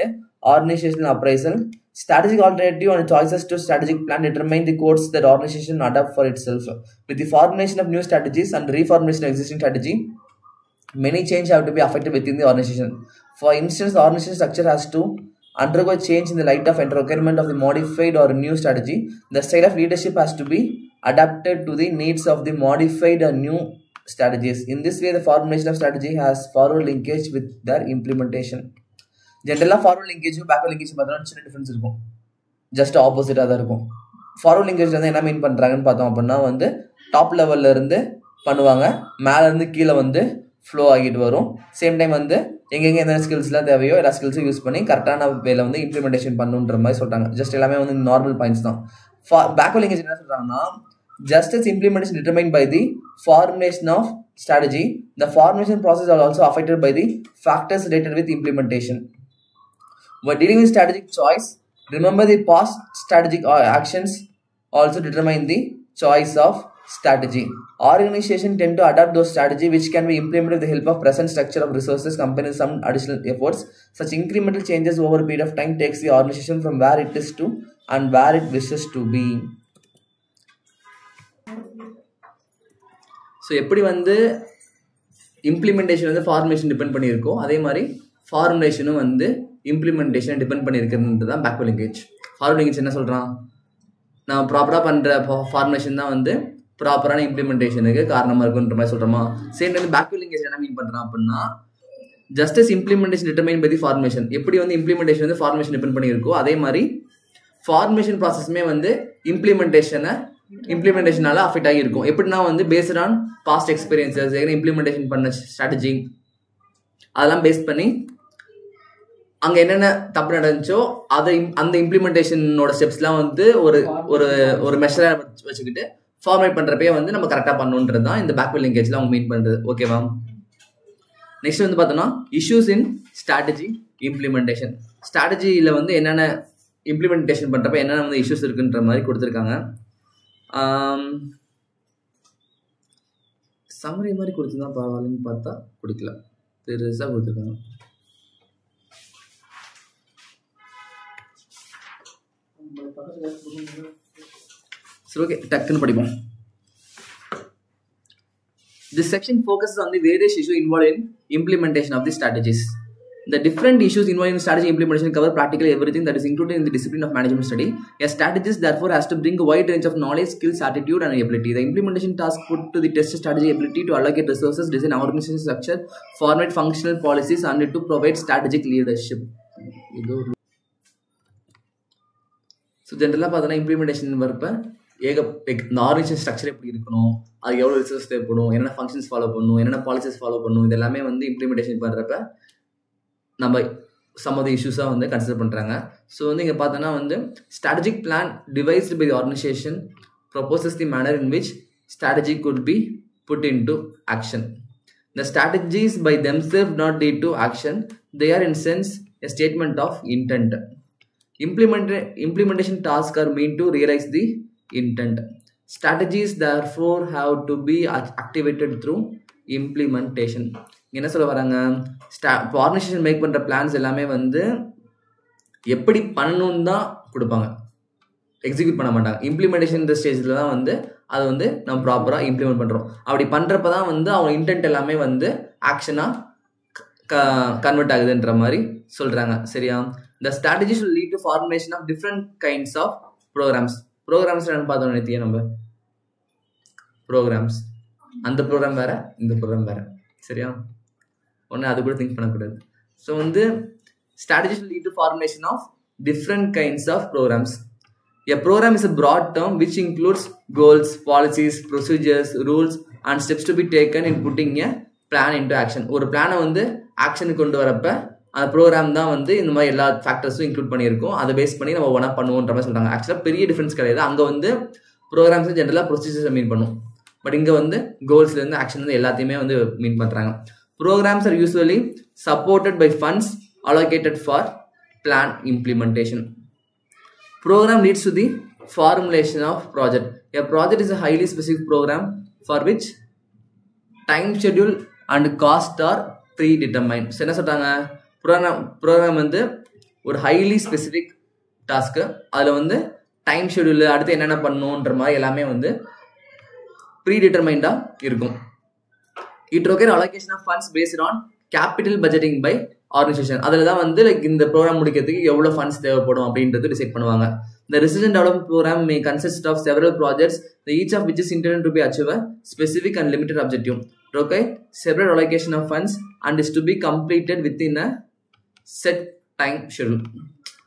organizational appraisal, strategic alternative and choices to strategic plan determine the course that organization adapt for itself. With the formulation of new strategies and reformulation of existing strategy, many changes have to be affected within the organization. For instance, the organization structure has to undergo change in the light of requirement of the modified or new strategy. The style of leadership has to be adapted to the needs of the modified or new strategies. In this way, the formulation of strategy has forward linkage with their implementation. Generally, forward linkage and backward linkage பார்த்தோம்னா சின்ன difference இருக்கும், just ஆப்போசிட்டாக தான் இருக்கும். Forward linkage வந்து என்ன மீன் பண்ணுறாங்கன்னு பார்த்தோம் அப்படின்னா வந்து டாப் லெவலில் இருந்து பண்ணுவாங்க, மேலேருந்து கீழே வந்து ஃப்ளோ ஆகிட்டு வரும். சேம் டைம் வந்து எங்கெங்கே எந்த ஸ்கில்ஸ்லாம் தேவையோ எல்லா ஸ்கில்ஸும் யூஸ் பண்ணி கரெக்டான வேலை வந்து இம்ப்ளிமெண்டேஷன் பண்ணுன்ற மாதிரி சொல்கிறாங்க. ஜஸ்ட் எல்லாமே வந்து நார்மல் பாயிண்ட்ஸ் தான். பேக்வர்ட் லிங்கேஜ் என்ன சொல்கிறாங்கன்னா just as implementation determined by the formulation of strategy, the formulation process are also affected by the factors related with implementation. While dealing with strategic choice, remember the past strategic actions also determine the choice of strategy. Organization tend to adapt those strategy which can be implemented with the help of present structure of resources companies some additional efforts. Such incremental changes over a period of time takes the organization from where it is to and where it wishes to be. So எப்படி வந்து implementation வந்து formulation depend பண்ணியிருக்கோ அதே மாதிரி ஃபார்முலேஷனும் வந்து இம்ப்ளிமெண்டேஷனை depend பண்ணியிருக்கிறது தான் backward linkage. Forward linkage என்ன சொல்கிறான், நான் ப்ராப்பராக பண்ணுற ஃபார்முலேஷன் தான் வந்து ப்ராப்பரான இம்ப்ளிமெண்டேஷனுக்கு காரணமாக இருக்குன்ற மாதிரி சொல்கிறோமா. சேம் டைம் பேக்வர்ட் லிங்கேஜ் என்ன மீன் பண்ணுறான் அப்படின்னா justice implementation determine by the formulation. எப்படி வந்து இம்ப்ளிமெண்டேஷன் வந்து ஃபார்முலேஷன் டிபெண்ட் பண்ணியிருக்கோ அதே மாதிரி ஃபார்முலேஷன் ப்ராசஸுமே வந்து இம்ப்ளிமெண்டேஷனால அஃபெக்ட் ஆகியிருக்கும். எப்படின்னா வந்து based on past experiences, implementation பண்ண ஸ்ட்ராட்டஜி அதெல்லாம் பேஸ் பண்ணி அங்கே என்னென்ன தப்பு நடந்துச்சோ அதை அந்த இம்ப்ளிமெண்டேஷனோட ஸ்டெப்ஸ்லாம் வந்து ஒரு ஒரு ஒரு மெஷராக வச்சுக்கிட்டு ஃபார்மேட் பண்ணுறப்பே வந்து நம்ம கரெக்டாக பண்ணணுன்றது தான் இந்த பேக்வர்ட் லிங்கேஜில் அவங்க மீன் பண்ணுறது. ஓகேவா? நெக்ஸ்ட் வந்து பார்த்தோன்னா இஷ்யூஸ் இன் ஸ்ட்ராட்டஜி இம்ப்ளிமெண்டேஷன். ஸ்ட்ராட்டஜியில் வந்து என்னென்ன இம்ப்ளிமெண்டேஷன் பண்ணுறப்ப என்னென்ன வந்து இஷ்யூஸ் இருக்குன்ற மாதிரி கொடுத்துருக்காங்க. சம்மரி மாதிரி கொடுத்துருந்தா பரவாயில்லன்னு பார்த்தா கொடுக்கல, பெருசாக கொடுத்துருக்காங்க. சரி, ஓகே, டக்குன்னு படிப்போம். This section focuses on the various issues involved in implementation of the strategies. The different issues involved in strategy implementation cover practically everything that is included in the discipline of management study. A strategist therefore has to bring a wide range of knowledge, skills, attitude and ability. The implementation task put to the test strategy ability to allocate resources, design organization structure, formulate functional policies and to provide strategic leadership. So generally பார்த்தோன்னா implementation வரப்போ இந்த organisation structure எப்படி இருக்கணும், அது எவ்வளோ resource தேவைப்படும், என்னென்ன functions follow பண்ணணும், என்னென்ன பாலிசிஸ் ஃபாலோ பண்ணணும், இது எல்லாமே வந்து இம்ப்ளிமெண்டேஷன் பண்ணுறப்ப நம்ம சம் ஆஃப் தி இஷ்யூஸாக வந்து கன்சிடர் பண்ணுறாங்க. ஸோ வந்து இங்கே பார்த்தோன்னா வந்து strategic plan devised by the organisation proposes the manner in which strategy could be put into action. The strategies by themselves not lead to action. They are in sense a statement of intent. Implementation tasks are meant to realize the intent. Strategies therefore have to be activated through implementation. என்ன சொல்ல வராங்க, organisation make பண்ணுற plans எல்லாமே வந்து எப்படி பண்ணணும்னு தான் கொடுப்பாங்க, எக்ஸிக்யூட் பண்ண மாட்டாங்க. இம்ப்ளிமெண்டேஷன் இந்த ஸ்டேஜில் தான் வந்து அதை வந்து நம்ம ப்ராப்பராக இம்ப்ளிமெண்ட் பண்ணுறோம். அப்படி பண்ணுறப்ப தான் வந்து அவங்க இன்டென்ட் எல்லாமே வந்து ஆக்ஷனாக கன்வெர்ட் ஆகுதுன்ற மாதிரி சொல்கிறாங்க. சரியா? The strategies will lead to formation of different kinds of programs. Programs என்னன்னு பார்த்தோம் நினைத்தியே நம்ம ப்ரோக்ராம்ஸ், அந்த ப்ரோக்ராம் வேறு இந்த ப்ரோக்ராம் வேறு. சரியா? ஒன்று அது கூட திங்க் பண்ணக்கூடாது. ஸோ வந்து strategies will lead to formation of different kinds of programs. A program is a broad term which includes goals, policies, procedures, rules and steps to be taken in putting a plan into action. ஒரு பிளானை வந்து ஆக்ஷனுக்கு கொண்டு வரப்ப அந்த program தான் வந்து இந்த மாதிரி எல்லா ஃபேக்டர்ஸும் இன்க்ளூட் பண்ணியிருக்கோம். அதை பேஸ் பண்ணி நம்ம ஒன்றா பண்ணுவோன்ற மாதிரி சொல்கிறாங்க. ஆக்சுவலாக பெரிய டிஃப்ரென்ஸ் கிடையாது. அங்கே வந்து ப்ரோக்ராம்ஸ் ஜென்ரலாக ப்ரொசீஜர்ஸை மீன் பண்ணும், பட் இங்கே வந்து கோல்ஸ்லேருந்து ஆக்ஷன் வந்து எல்லாத்தையுமே வந்து மீன் பண்ணுறாங்க. Programmes are usually supported by funds allocated for plan implementation. Program leads to the formulation of project. A project is a highly specific program for which time, schedule and cost are predetermined. So என்ன சொல்றாங்க, program வந்து ஒரு highly specific task, அதில் வந்து time schedule அடுத்து என்னென்ன பண்ணணுன்ற மாதிரி எல்லாமே வந்து ப்ரீடிட்டர்மைண்டாக இருக்கும். It requires allocation of funds based on capital budgeting by organisation. அதில் தான் வந்து லைக் இந்த ப்ரோக்ராம் முடிக்கிறதுக்கு எவ்வளோ ஃபண்ட்ஸ் தேவைப்படும் அப்படின்றது டிசைட் பண்ணுவாங்க. The research and development program may consist of several projects, each of which is intended to be achieve a specific and limited objective. Okay, separate allocation of funds and is to be completed within a set time schedule.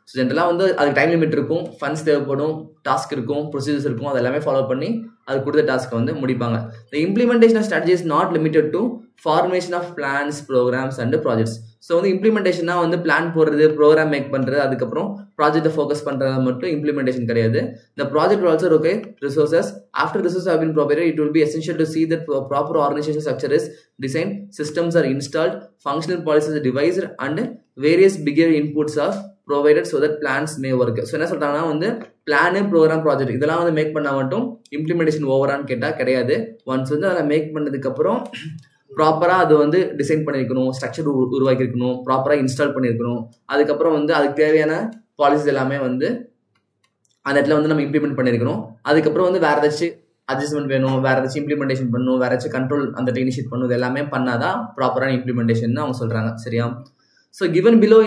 So ஜென்ரலாக வந்து அதுக்கு time limit இருக்கும், funds தேவைப்படும், task இருக்கும், procedures இருக்கும், அது எல்லாமே follow பண்ணி அது கொடுத்த டாஸ்க்கை வந்து முடிப்பாங்க. The implementation of strategy is not limited to formation of plans, programmes and projects. So வந்து இம்ப்ளிமெண்டேஷனா வந்து பிளான் போடுறது, ப்ரோக்ராம் மேக் பண்ணுறது, அதுக்கப்புறம் ப்ராஜெக்டை ஃபோக்கஸ் பண்ணுறது மட்டும் இம்ப்ளிமெண்டேஷன் கிடையாது. The project will also require resources. After resources have been provided, it will be essential to see that proper organization structure is designed, systems are installed, functional policies are devised and various bigger inputs are provided so that plans may work. So என்ன சொல்கிறாங்கன்னா வந்து plan, program, project இதெல்லாம் வந்து make பண்ணால் மட்டும் implementation ஓவரான்னு கேட்டால் கிடையாது. Once வந்து அதை மேக் பண்ணதுக்கப்புறம் ப்ராப்பராக அது வந்து டிசைன் பண்ணியிருக்கணும், ஸ்ட்ரக்சர் உருவாக்கியிருக்கணும், ப்ராப்பராக இன்ஸ்டால் பண்ணியிருக்கணும், அதுக்கப்புறம் வந்து அதுக்கு தேவையான பாலிசிஸ் எல்லாமே வந்து அந்த இடத்துல வந்து நம்ம இம்ப்ளிமெண்ட் பண்ணியிருக்கணும். அதுக்கப்புறம் வந்து வேறு ஏதாச்சும் அட்ஜஸ்ட்மெண்ட் வேணும், வேறு ஏதாச்சும் இம்ப்ளிமெண்டேஷன் பண்ணணும், வேறு ஏதாச்சும் கண்ட்ரோல் அந்த இனிஷியேட் பண்ணணும், இது எல்லாமே பண்ணாதான் ப்ராப்பரான இம்ப்ளிமெண்டேஷன் அவங்க சொல்கிறாங்க. சரியா? So given below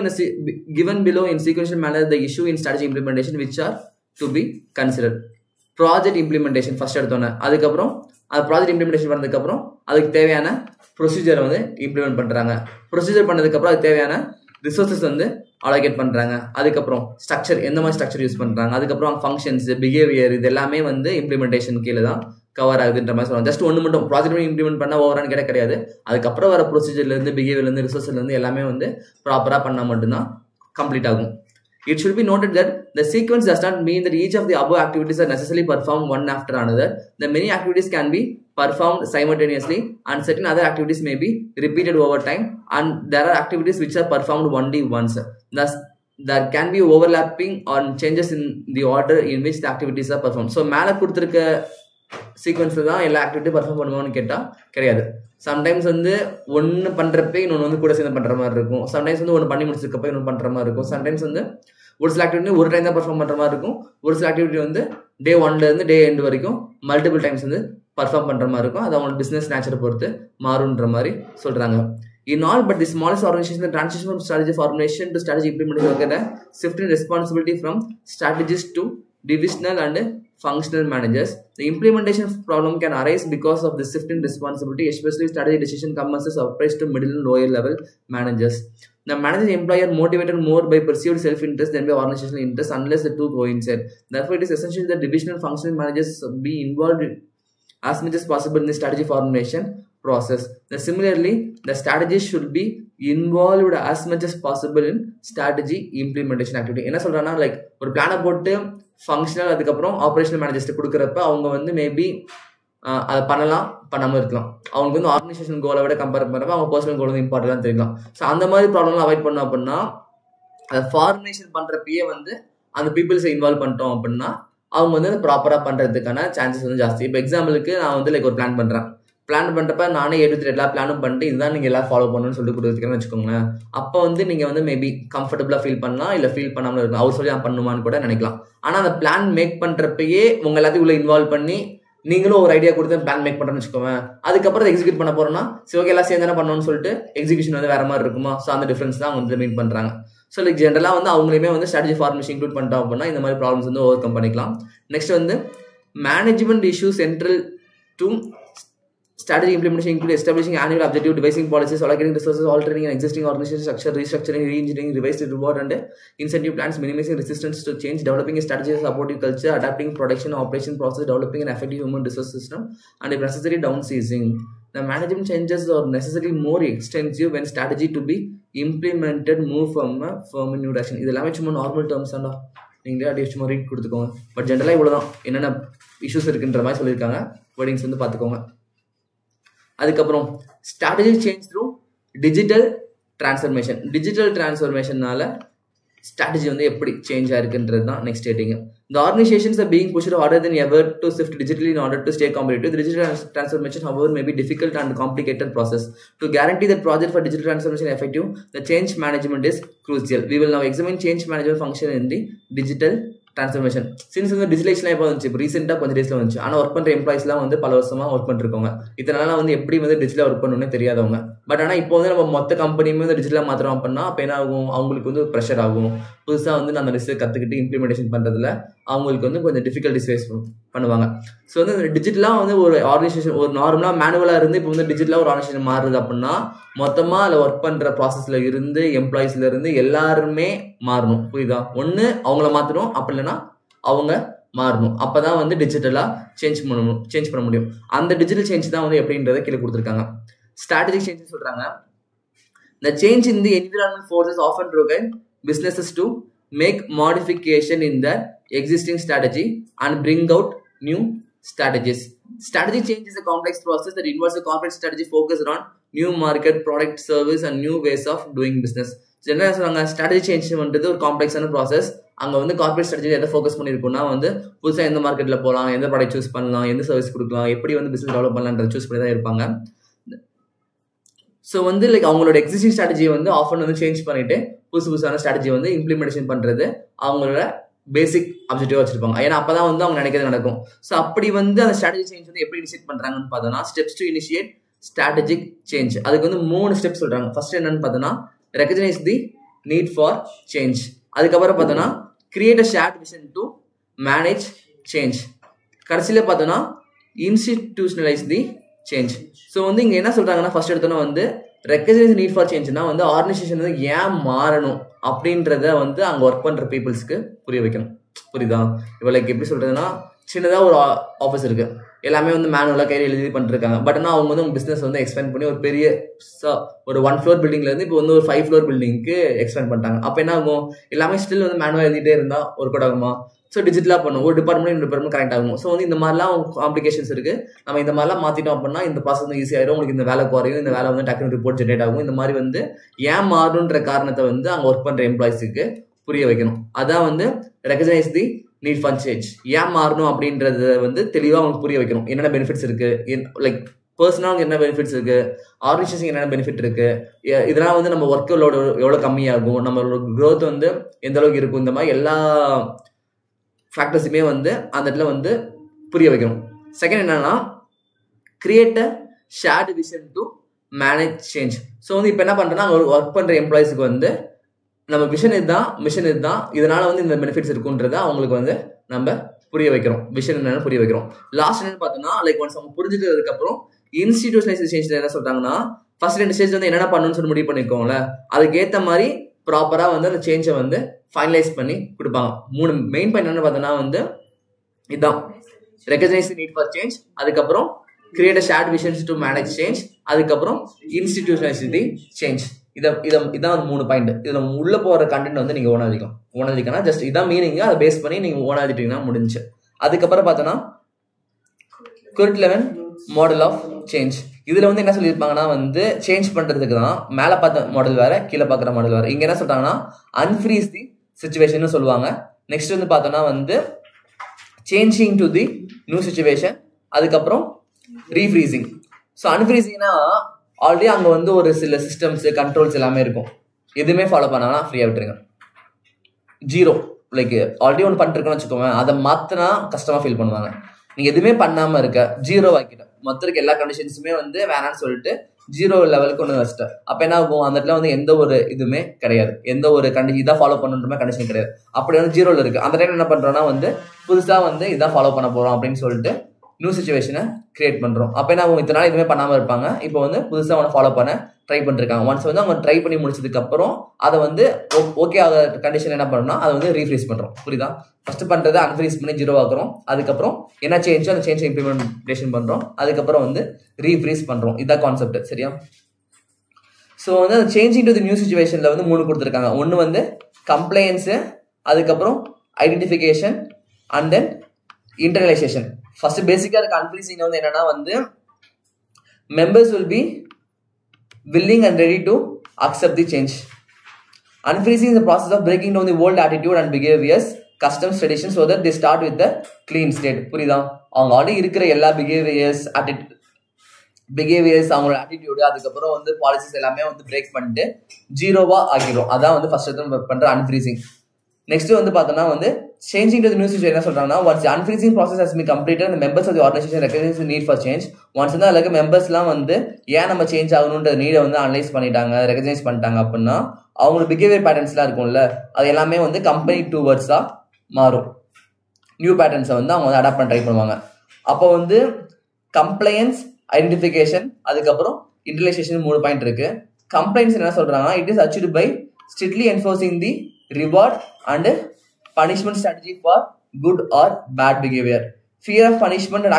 in sequential manner the issue in strategy implementation which are to be considered. Project implementation first எடுத்தோன்னே, அதுக்கப்புறம் அது ப்ராஜெக்ட் இம்ப்ளிமெண்டேஷன் பண்ணதுக்கப்புறம் அதுக்கு தேவையான ப்ரொசீஜரை வந்து இம்ப்ளிமெண்ட் பண்ணுறாங்க. ப்ரொசீஜர் பண்ணதுக்கப்புறம் அதுக்கு தேவையான ரிசோர்ஸஸ் வந்து அலோகேட் பண்ணுறாங்க. அதுக்கப்புறம் ஸ்ட்ரக்சர், எந்த மாதிரி ஸ்ட்ரக்சர் யூஸ் பண்ணுறாங்க, அதுக்கப்புறம் ஃபங்க்ஷன்ஸ், பிஹேவியர், இது எல்லாமே வந்து இம்ப்ளிமெண்டேஷன் கீழே தான் கவர் ஆகுதுன்ற மாதிரி சொல்லுவாங்க. ஜஸ்ட் ஒன்று மட்டும் ப்ராஜெக்ட் இம்ப்ளிமெண்ட் பண்ணால் ஓவரான்னு கேட்ட கிடையாது. அதுக்கப்புறம் வர ப்ரொசீஜர்லேருந்து, பிஹேவியர்லேருந்து, ரிசோர்ஸ்லேருந்து எல்லாமே வந்து ப்ராப்பராக பண்ணால் மட்டும்தான் கம்ப்ளீட் ஆகும். It should be noted that the sequence does not mean that each of the above activities are necessarily performed one after another. The many activities can be performed simultaneously and certain other activities may be repeated over time, and there are activities which are performed only once. Thus, there can be overlapping or changes in the order in which the activities are performed. So, மேலே கொடுத்துருக்க சீக்வன்ஸில் தான் எல்லா ஆக்டிவிட்டியும் perform பண்ணுவோம்னு கேட்டால் கிடையாது. Sometimes வந்து ஒன்று பண்ணுறப்ப இன்னொன்று வந்து கூட சேர்ந்து பண்ணுற மாதிரி இருக்கும். சம்டைம்ஸ் வந்து ஒன்று பண்ணி முடிச்சதுக்கப்போ இன்னொன்று பண்ணுற மாதிரி இருக்கும். சம்டைம்ஸ் வந்து ஒரு சில ஆக்டிவிட்டி ஒரு டைம் தான் பர்ஃபார்ம் பண்ணுற மாதிரி இருக்கும், ஒரு சில ஆக்டிவிட்டி வந்து டே 1லேருந்து டே எண்ட் வரைக்கும் மல்டிபிள் டைம்ஸ் வந்து பர்ஃபார்ம் பண்ணுற மாதிரி இருக்கும். அது அவங்களோட பிஸ்னஸ் நேச்சரை பொறுத்து மாறுன்ற மாதிரி சொல்கிறாங்க. In all, but the smallest organization, the transition from strategy formulation to strategy implementation occurred, shifting responsibility from strategists to divisional and functional managers. The implementation problem can arise because of the shifting responsibility, especially strategy decision comes as surprise to middle and lower level managers. The manager employer motivated more by perceived self-interest than by organizational interest unless the two coincide. Therefore, it is essential that divisional functional managers be involved as much as possible in the strategy formulation process. Similarly, the strategist should be involved as much as possible in strategy implementation activity. என்ன சொல்றாங்கன்னா like ஒரு பிளானை போட்டு functional அதுக்கப்புறம் operational மேனேஜர்ஸ்ட்டு கொடுக்குறப்ப அவங்க வந்து maybe அதை பண்ணலாம் பண்ணாமல் இருக்கலாம். அவங்களுக்கு வந்து ஆர்கனைசேஷன் கோலை விட கம்பேர் பண்ணுறப்ப அவங்க பர்சனல் கோல் வந்து இம்பார்ட்டன்ட் தெரியலாம். ஸோ அந்த மாதிரி ப்ராப்ளம்லாம் அவாய்ட் பண்ணோம் அப்படின்னா அதை ஃபார்முலேஷன் பண்ணுறப்பயே வந்து அந்த பீப்புள்ஸை இன்வால்வ் பண்ணிட்டோம் அப்படின்னா அவங்க வந்து ப்ராப்பராக பண்ணுறதுக்கான சான்சஸ் வந்து ஜாஸ்தி. இப்போ எக்ஸாம்பிளுக்கு நான் வந்து லைக் ஒரு பிளான் பண்ணுறப்ப நானே எடுத்துட்டு எல்லா பிளானும் பண்ணிட்டு இதுதான் நீங்கள் எல்லாம் ஃபாலோ பண்ணணும்னு சொல்லிட்டு கொடுத்துருக்கேன்னு வச்சுக்கோங்களேன். அப்போ வந்து நீங்கள் வந்து மேபி கம்ஃபர்டபுளாக ஃபீல் பண்ணலாம், இல்லை ஃபீல் பண்ணாமல் இருக்கும். அவர் சொல்லி நான் பண்ணுமான்னு கூட நினைக்கலாம். ஆனால் அந்த பிளான் மேக் பண்ணுறப்பயே உங்கள் எல்லாத்தையும் உள்ள இன்வால்வ் பண்ணி நீங்களும் ஒரு ஐடியா கொடுத்து பிளான் மேக் பண்ணுறேன்னு வச்சுக்கோங்க. அதுக்கப்புறம் அதை எக்ஸிக்யூட் பண்ண போகிறோம்னா சிவகே எல்லாம் சேர்ந்து என்ன பண்ணணும்னு சொல்லிட்டு எக்ஸிக்யூஷன் வந்து வேறு மாதிரி இருக்குமா. ஸோ அந்த டிஃப்ரென்ஸ் தான் வந்து மீன் பண்ணுறாங்க. ஸோ லைக் ஜென்ரலாக வந்து அவங்களுமே வந்து ஸ்ட்ராட்டஜி ஃபார்மேஷன் இன்க்ளூட் பண்ணிட்டோம் அப்படின்னா இந்த மாதிரி ப்ராப்ளம்ஸ் வந்து ஓவர் கம் பண்ணிக்கலாம். நெக்ஸ்ட் வந்து management issue central to strategy implementation include establishing annual objective, devising policies, allocating resources, altering an existing organization structure, restructuring, re-engineering, revised reward and incentive plans, minimizing resistance to change, developing a strategy supportive culture, adapting production operation process, developing an effective human resource system, and if necessary downsizing. The management changes are necessarily more extensive when strategy to be implemented move from a firm new direction. இதெல்லாம் சும்மா normal terms தான், நீங்களே அப்படியே சும்மா read கொடுத்துக்கோங்க. But ஜென்ரலாக இவ்வளோதான், என்னென்ன இஷ்யூஸ் இருக்குன்ற மாதிரி சொல்லியிருக்காங்க. வேர்டிங்ஸ் வந்து பார்த்துக்கோங்க. அதுக்கப்புறம் ஸ்ட்ராட்டஜி சேஞ்ச் த்ரூ டிஜிட்டல் டிரான்ஸ்ஃபர்மேஷன்னால ஸ்ட்ராட்டஜி வந்து எப்படி சேஞ்ச் ஆயிருக்குன்றது தான் next heading. The organizations are being pushed harder than ever to shift digitally in order to stay competitive. The digital transformation, however, may be difficult and complicated process. To guarantee that project for digital transformation effective, the change management is crucial. We will now examine change management function in the digital transformation. Since வந்து டிஜிட்டலைஸ்லாம் இப்போ வந்துச்சு, இப்போ ரீசெண்டாக கொஞ்சம் டேஸில் வந்துச்சு. ஆனால் work பண்ணுற எம்ப்ளாயிஸ்லாம் வந்து பல வருஷமாக ஒர்க் பண்ணிருக்கோங்க. இதனால வந்து எப்படி வந்து டிஜிட்டலாக ஒர்க் பண்ணணும்னே தெரியாதவங்க. பட் ஆனால் இப்போ வந்து நம்ம மொத்த கம்பெனியுமே வந்து டிஜிட்டலாக மாத்திரம் அப்படின்னா அப்போ என்ன ஆகும், அவங்களுக்கு வந்து ப்ரெஷர் ஆகும். புதுசாக வந்து அந்த ரிசர்ச் கற்றுக்கிட்டு இம்ப்ளிமெண்டேஷன் பண்ணுறதுல அவங்களுக்கு வந்து கொஞ்சம் டிஃபிகல்ட்டிஸ் ஃபேஸ் பண்ணுவாங்க. ஸோ வந்து டிஜிட்டலாக வந்து ஒரு ஆர்கனைசேஷன் ஒரு நார்மலாக மேனுவலாக இருந்து இப்போ வந்து டிஜிட்டலாக ஒரு ஆர்கனைசேஷன் மாறுது அப்படின்னா மொத்தமாக அதில் ஒர்க் பண்ணுற ப்ராசஸில் இருந்து எம்ப்ளாயிஸ்ல இருந்து எல்லாருமே மாறணும். புரியுதா? ஒன்று அவங்கள மாற்றணும், அப்படி இல்லைன்னா அவங்க மாறணும். அப்போ தான் வந்து டிஜிட்டலாக சேஞ்ச் பண்ண முடியும். அந்த டிஜிட்டல் சேஞ்ச் தான் வந்து எப்படின்றத கீழே கொடுத்துருக்காங்க. ஸ்ட்ராட்டஜிக் சேஞ்ச் சொல்கிறாங்க. The change in the environment forces often require businesses to make modification in their existing strategy and bring out new strategies. Strategy change is a complex process that involves a corporate strategy focused on new market, product, service and new ways of doing business. ஜெனரலாக சொல்லுவாங்க strategy change பண்ணுறது ஒரு காம்ப்ளெக்ஸான process. அங்கே வந்து corporate strategy எதை focus பண்ணியிருக்கோம்னா வந்து புதுசாக எந்த மார்க்கெட்டில் போகலாம், எந்த ப்ராடக்ட் சூஸ் பண்ணலாம், எந்த சர்வீஸ் கொடுக்கலாம், எப்படி வந்து பிஸ்னஸ் டெவலப் பண்ணலான்றத சூஸ் பண்ணி தான் இருப்பாங்க. ஸோ வந்து லைக் அவங்களோட எக்ஸிஸ்டிங் ஸ்ட்ராட்டஜியை வந்து ஆஃபன் வந்து சேஞ்ச் பண்ணிட்டு புதுசான ஸ்ட்ராட்டஜி வந்து இம்ப்ளிமெண்டேஷன் பண்ணுறது அவங்களோட பேசிக் அப்ஜெக்டிவாக வச்சிருப்பாங்க. ஏன்னா அப்போ தான் வந்து அவங்க நினைக்கிறது நடக்கும். ஸோ அப்படி வந்து அந்த ஸ்ட்ராட்டஜி சேஞ்ச் வந்து எப்படி இனிஷியேட் பண்ணுறாங்கன்னு பார்த்தோன்னா steps to initiate strategic change. அதுக்கு வந்து 3 ஸ்டெப்ஸ் சொல்கிறாங்க. ஃபர்ஸ்ட் என்னன்னு பார்த்தோன்னா recognise the need for change. அதுக்கப்புறம் பார்த்தோன்னா create a shared vision to manage change. கடைசியில் பார்த்தோன்னா இன்ஸ்டிடியூஷனலைஸ் தி சேஞ்ச். ஸோ வந்து இங்கே என்ன சொல்கிறாங்கன்னா ஃபர்ஸ்ட் எடுத்தோன்னா வந்து ரெகக்னைஸ் நீட் ஃபார் சேஞ்ச்னா வந்து ஆர்கனைசேஷன் வந்து ஏன் மாறணும் அப்படின்றத வந்து அங்கே ஒர்க் பண்ணுற பீப்புள்ஸ்க்கு புரிய வைக்கணும். புரியுதா? இப்போ லைக் எப்படி சொல்கிறதுனா சின்னதாக ஒரு ஆஃபீஸ் இருக்குது, எல்லாமே வந்து மேனுவலாக கையில் எழுதி பண்ணிருக்காங்க. பட் ஆனால் அவங்க வந்து உங்கள் பிஸ்னஸ் வந்து எக்ஸ்பேண்ட் பண்ணி ஒரு பெரிய ஒரு 1 floor பில்டிங்லேருந்து இப்போ வந்து ஒரு 5 floor பில்டிங்க்கு எக்ஸ்பேண்ட் பண்ணிட்டாங்க. அப்போ என்ன ஆகும், எல்லாமே ஸ்டில் வந்து மேனுவலாக எழுதிட்டே இருந்தால் ஒர்க் அவுட் ஆகுமா? ஸோ டிஜிட்டலாக பண்ணும், ஒரு டிபார்ட்மெண்ட் இந்த டிபார்ட்மெண்ட் கரெக்ட் ஆகும். ஸோ வந்து இந்த மாதிரிலாம் காம்ப்ளிகேஷன்ஸ் இருக்குது. நம்ம இந்த மாதிரிலாம் மாற்றிட்டோம் அப்படின்னா இந்த ப்ராசஸ் வந்து ஈஸியாகிடும், உங்களுக்கு இந்த வேலை குறையும், இந்த வேலை வந்து டக்குனு ரிப்போர்ட் ஜென்ரேட் ஆகும். இந்த மாதிரி வந்து ஏன் மாறுன்ற காரணத்தை வந்து அங்கே ஒர்க் பண்ணுற எம்ப்ளாயிஸுக்கு புரிய வைக்கணும். அதான் வந்து recognise the need for change. ஏன் மாறணும் அப்படின்றத வந்து தெளிவாக அவங்களுக்கு புரிய வைக்கணும். என்னென்ன பெனிஃபிட்ஸ் இருக்குது, லைக் பர்சனலாக என்ன பெனிஃபிட்ஸ் இருக்கு, ஆர்கனைசேஷன் என்னென்ன பெனிஃபிட் இருக்கு, இதெல்லாம் வந்து நம்ம ஒர்க் லோடு எவ்வளோ கம்மியாகும், நம்மளோட க்ரோத் வந்து எந்த அளவுக்கு இருக்கும், இந்த மாதிரி எல்லா ஃபேக்டர்ஸுமே வந்து அந்த இடத்துல வந்து புரிய வைக்கணும். செகண்ட் என்னன்னா create a shared vision to manage change. So வந்து இப்போ என்ன பண்ணுறேன்னா ஒரு ஒர்க் பண்ணுற எம்ப்ளாயிஸுக்கு வந்து நம்ம விஷன் இதுதான், மிஷன் இதுதான், இதனால வந்து இந்த பெனிஃபிட்ஸ் இருக்குன்றத அவங்களுக்கு வந்து நம்ம புரிய வைக்கிறோம். விஷன் என்னன்னு புரிய வைக்கிறோம். லாஸ்ட் என்னன்னு பார்த்தோம்னா லைக் ஒன்ஸ் அவங்க புரிஞ்சுட்டதுக்கு அப்புறம் இன்ஸ்டிடியூஷனலைசேஷன் சேஞ்சில் என்ன சொல்றாங்கன்னா ஃபர்ஸ்ட் 2 ஸ்டேஜ் வந்து என்னென்ன பண்ணணும்னு சொல்லி முடிவு பண்ணிக்கோங்களே, அதுக்கேற்ற மாதிரி ப்ராப்பராக வந்து அந்த சேஞ்சை வந்து ஃபைனலைஸ் பண்ணி கொடுப்பாங்க. 3 மெயின் பாயிண்ட் என்னன்னு பார்த்தோன்னா வந்து இதுதான் recognize the need for change, அதுக்கப்புறம் create a shared visions to manage change, அதுக்கப்புறம் இன்ஸ்டிடியூஷனலைஸ் தி சேஞ்ச். இதான் 3 பாயிண்ட். இதுல உள்ள போற கண்டென்ட் வந்து நீங்க ஓனா எழுதிக்கலாம். ஜஸ்ட் இதான் மீனிங், அதை பேஸ் பண்ணி நீங்க ஓனா எழுதிட்டீங்கன்னா முடிஞ்சு. அதுக்கப்புறம் பார்த்தோன்னா curriculum மாடல் ஆஃப் சேஞ்ச். இதுல வந்து என்ன சொல்லியிருப்பாங்கன்னா வந்து சேஞ்ச் பண்றதுக்கு தான் மேல பார்த்த மாடல் வேற, கீழே பார்க்குற மாடல் வேற. இங்க என்ன சொல்றாங்கன்னா அன்ஃப்ரீஸ் தி சிச்சுவேஷன் சொல்லுவாங்க. நெக்ஸ்ட் வந்து பார்த்தோன்னா வந்து changing to the new situation, அதுக்கப்புறம் ரீஃப்ரீசிங். ஸோ அன்ஃப்ரீசிங்னா ஆல்ரெடி அங்கே வந்து ஒரு சில சிஸ்டம்ஸ் கண்ட்ரோல்ஸ் எல்லாமே இருக்கும், எதுவுமே ஃபாலோ பண்ணாங்கன்னா ஃப்ரீயாக விட்டுருங்க. ஜீரோ லைக் ஆல்ரெடி ஒன்று பண்ணிருக்கோன்னு வச்சுக்கோங்க, அதை மாற்றினா கஷ்டமாக ஃபீல் பண்ணுவாங்க. நீங்கள் எதுவுமே பண்ணாமல் இருக்க ஜீரோ ஆக்கிட்ட மொத்த இருக்க எல்லா கண்டிஷன்ஸுமே வந்து வேணான்னு சொல்லிட்டு 0 லெவலுக்கு ஒன்று வச்சுட்டேன். அப்போ என்ன ஆகும், அந்த இடத்துல வந்து எந்த ஒரு இதுவுமே கிடையாது, எந்த ஒரு இதான் ஃபாலோ பண்ணுற கண்டிஷன் கிடையாது. அப்படி வந்து 0ல இருக்கு. அந்த டைம் என்ன பண்ணுறோன்னா வந்து புதுசாக வந்து இதான் ஃபாலோ பண்ண போகிறோம் அப்படின்னு சொல்லிட்டு நியூ சிச்சுவேஷனை கிரியேட் பண்ணுறோம். அப்போ என்ன அவங்க இத்தனை நாள் எதுவுமே பண்ணாமல் இருப்பாங்க, இப்போ வந்து புதுசாக அவனை ஃபாலோ பண்ண ட்ரை பண்ணிருக்காங்க. ஒன்ஸ் வந்து அவங்க ட்ரை பண்ணி முடிச்சதுக்கு அப்புறம் அதை வந்து ஓகே ஆகிற கண்டிஷன் என்ன பண்ணணும்னா அதை வந்து ரீஃப்ரீஸ் பண்ணுறோம். புரியுதா? ஃபர்ஸ்ட் பண்ணுறது அன்ஃப்ரீஸ் பண்ணி 0 ஆக்குறோம், அதுக்கப்புறம் என்ன சேஞ்சோ அந்த சேஞ்சை இம்ப்ளிமெண்டேஷன் பண்ணுறோம், அதுக்கப்புறம் வந்து ரீஃப்ரீஸ் பண்ணுறோம். இதான் கான்செப்ட். சரியா? ஸோ வந்து அந்த சேஞ்சிங் டு தி நியூ சிச்சுவேஷனில் வந்து 3 கொடுத்துருக்காங்க. ஒன்று வந்து கம்ப்ளைன்ஸு, அதுக்கப்புறம் identification and then internalisation. First பேசிக்காக இருக்க அன்ஃப்ரீசிங் வந்து என்னன்னா வந்து members will be willing and ready to accept the change. Unfreezing is the process of breaking down the old attitude and behaviors, customs, traditions so that they start with the clean state. புரியுதா? அவங்க already இருக்கிற எல்லா behaviours அவங்களோட attitude, அதுக்கப்புறம் வந்து policies எல்லாமே வந்து break பண்ணிட்டு 0வா ஆகிடும். அதான் வந்து ஃபர்ஸ்ட் பண்ற அன்ஃப்ரீசிங். நெக்ஸ்ட் வந்து பார்த்தோம்னா வந்து changing to the new situation என்ன சொல்றாங்கன்னா once the unfreezing process has been completed and the members of the organization recognize the need for change. once வந்து அதுல மெம்பர்ஸ்லாம் வந்து ஏன் நம்ம சேஞ்ச் ஆகணுன்ற நீடை வந்து அனலைஸ் பண்ணிட்டாங்க, ரெகக்னைஸ் பண்ணிட்டாங்க அப்படின்னா அவங்களோட பிஹேவியர் பேட்டர்ன்ஸ்லாம் இருக்கும்ல, அது எல்லாமே வந்து கம்பெனி டுவர்ட்ஸா மாறும். நியூ பேட்டர்ன்ஸை வந்து அவங்க வந்து அடாப்ட் பண்ண ட்ரை பண்ணுவாங்க. அப்போ வந்து கம்ப்ளைன்ஸ், ஐடென்டிஃபிகேஷன், அதுக்கப்புறம் இன்டர்னலைசேஷன் 3 பாயிண்ட் இருக்கு. கம்ப்ளைன்ஸ் என்ன சொல்றாங்கன்னா it is achieved by strictly enforcing the reward and punishment strategy for good or bad behavior. Fear of punishment and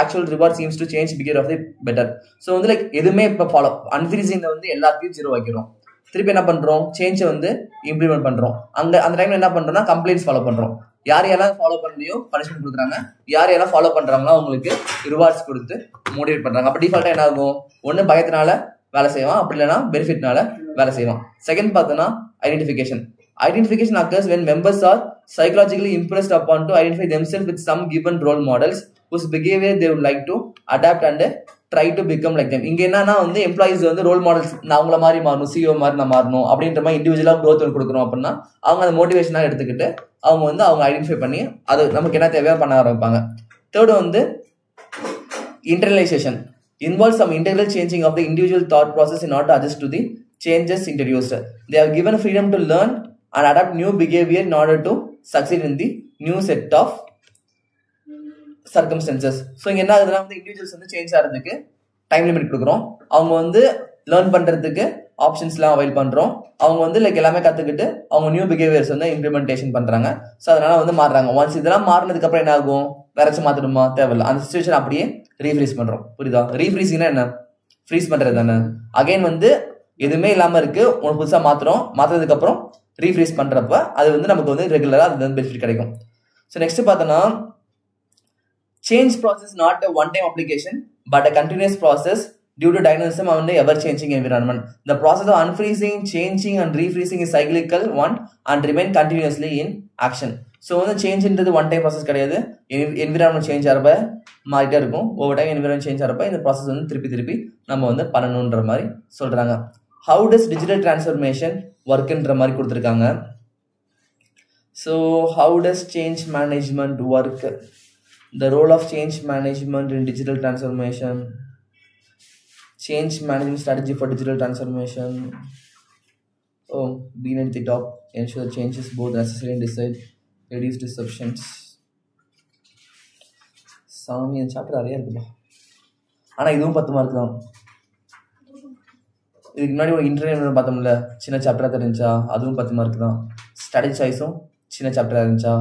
actual reward seems to change behavior of the better. So வந்து like எதுவுமே இப்போ follow அன்ஃப்ரீசிங்ல வந்து எல்லாத்தையும் 0 வைக்கிறோம். திருப்பி என்ன பண்றோம், சேஞ்சை வந்து இம்ப்ளிமெண்ட் பண்றோம். அந்த டைம்ல என்ன பண்றோம்னா கம்ப்ளைண்ட்ஸ் ஃபாலோ பண்றோம். யாரெல்லாம் ஃபாலோ பண்ணலையோ பனிஷ்மெண்ட் கொடுக்குறாங்க, யாரெல்லாம் ஃபாலோ பண்றாங்களோ அவங்களுக்கு ரிவார்ட்ஸ் கொடுத்து மோட்டிவேட் பண்றாங்க. அப்போ டிஃபால்ட்டா என்ன ஆகும், ஒன்று பயத்தினால வேலை செய்வான், அப்படி இல்லைன்னா பெனிஃபிட்னால வேலை செய்வான். செகண்ட் பார்த்தோன்னா identification. Identification occurs when members are psychologically impressed upon to identify themselves with some given role models whose behavior they would like to adapt and try to become like them. இங்க என்னன்னா வந்து employees வந்து role models, நான் அவங்கள மாதிரி மாறணும், CO மாதிரி நான் மாறணும் அப்படின்ற மாதிரி இண்டிவிஜுவலா க்ரோத் கொடுக்கணும் அப்படின்னா அவங்க அந்த மோட்டிவேஷனா எடுத்துக்கிட்டு அவங்க வந்து அவங்க ஐடென்டிஃபை பண்ணி அது நமக்கு என்ன தேவையோ பண்ண ஆரம்பிப்பாங்க. தேர்ட் வந்து internalisation involves some integral changing of the individual thought process in order to adjust to the changes introduced. They are given freedom to learn and adapt new behavior in order to succeed in the new set of circumstances. So இங்கே என்ன ஆகுதுன்னா வந்து individuals வந்து change ஆகிறதுக்கு time limit கொடுக்குறோம், அவங்க வந்து learn பண்ணுறதுக்கு ஆப்ஷன்ஸ்லாம் அவைல் பண்ணுறோம், அவங்க வந்து லைக் எல்லாமே கற்றுக்கிட்டு அவங்க நியூ பிஹேவியர்ஸ் வந்து இம்ப்ளிமெண்டேஷன் பண்ணுறாங்க. ஸோ அதனால வந்து மாறுறாங்க. ஒன்ஸ் இதெல்லாம் மாறினதுக்கப்புறம் என்ன ஆகும், வேறச்சும் மாற்றணுமா, தேவையில்லை, அந்த சுச்சுவேஷன் அப்படியே ரீஃப்ரீஸ் பண்ணுறோம். புரியுதா? ரீஃப்ரீஸிங்னா என்ன, ஃப்ரீஸ் பண்ணுறது தானே. அகைன் வந்து எதுவுமே இல்லாமல் இருக்குது, ஒன்று புதுசாக மாற்றுறதுக்கப்புறம் ரீஃப்ரீஸ் பண்ணுறப்ப அது வந்து நமக்கு வந்து ரெகுலராக அது வந்து பெனிஃபிட் கிடைக்கும். ஸோ நெக்ஸ்ட் பார்த்தோன்னா change process not a one time application but a continuous process due to dynamism and ever changing environment. The process of unfreezing, changing and refreezing is cyclical one and remain continuously in action. So வந்து சேஞ்சுன்றது one time process கிடையாது. Environment change ஆகிறப்ப மாறிட்டே இருக்கும். Over time environment change ஆகிறப்ப இந்த process வந்து திருப்பி நம்ம வந்து பண்ணணுன்ற மாதிரி சொல்கிறாங்க. ஹவு டஸ் டிஜிட்டல் டிரான்ஸ்ஃபர்மேஷன் ஒர்க்குன்ற மாதிரி கொடுத்துருக்காங்க. So how does change management work, the role of change management in digital transformation, change management strategy for digital transformation. Oh, being at the top, ensure changes both necessary and decide, reduce disruptions. சாமி இந்த chapter நிறைய இருக்குப்பா. ஆனால் இதுவும் 10 mark தான். இதுக்கு முன்னாடி ஒரு இன்டர்வியூ பார்த்தோம்ல, சின்ன சாப்டராக தெரிஞ்சா அதுவும் 10 மார்க் தான். ஸ்ட்ராட்டஜி சாய்ஸும் சின்ன சாப்டராக இருந்துச்சா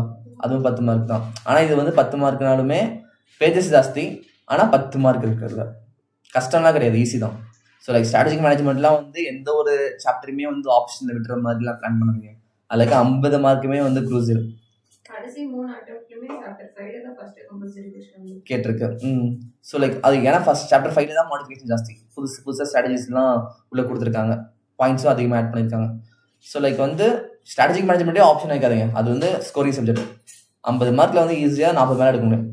அதுவும் 10 மார்க் தான். ஆனால் இது வந்து 10 மார்க்னாலுமே பேஜஸ் ஜாஸ்தி, ஆனால் 10 மார்க் இருக்கிறதுல கஷ்டம்லாம் கிடையாது, ஈஸி தான். ஸோ லைக் ஸ்ட்ராட்டஜிக் மேனேஜ்மெண்ட்லாம் வந்து எந்த ஒரு சாப்டருமே வந்து ஆப்ஷனில் விட்டுற மாதிரிலாம் பிளான் பண்ணுவீங்க. அதுக்கு 50 மார்க்குமே வந்து க்ரூசியல் கேட்டிருக்கு. ஸோ லைக் அது ஏன்னா ஃபர்ஸ்ட் சாப்டர் 5 தான் மாடிஃபிகேஷன் ஜாஸ்தி, புதுசாக ஸ்ட்ராட்டஜிஸ்லாம் உள்ளே கொடுத்துருக்காங்க, பாயிண்ட்ஸும் அதிகமாக ஆட் பண்ணியிருக்காங்க. ஸோ லைக் வந்து ஸ்ட்ராட்டஜிக் மேனேஜ்மெண்ட்டே ஆப்ஷன் வைக்காதீங்க, அது வந்து ஸ்கோரிங் சப்ஜெக்ட். 50 மார்க்கில் வந்து ஈஸியாக 40 மேலே எடுக்க முடியும்.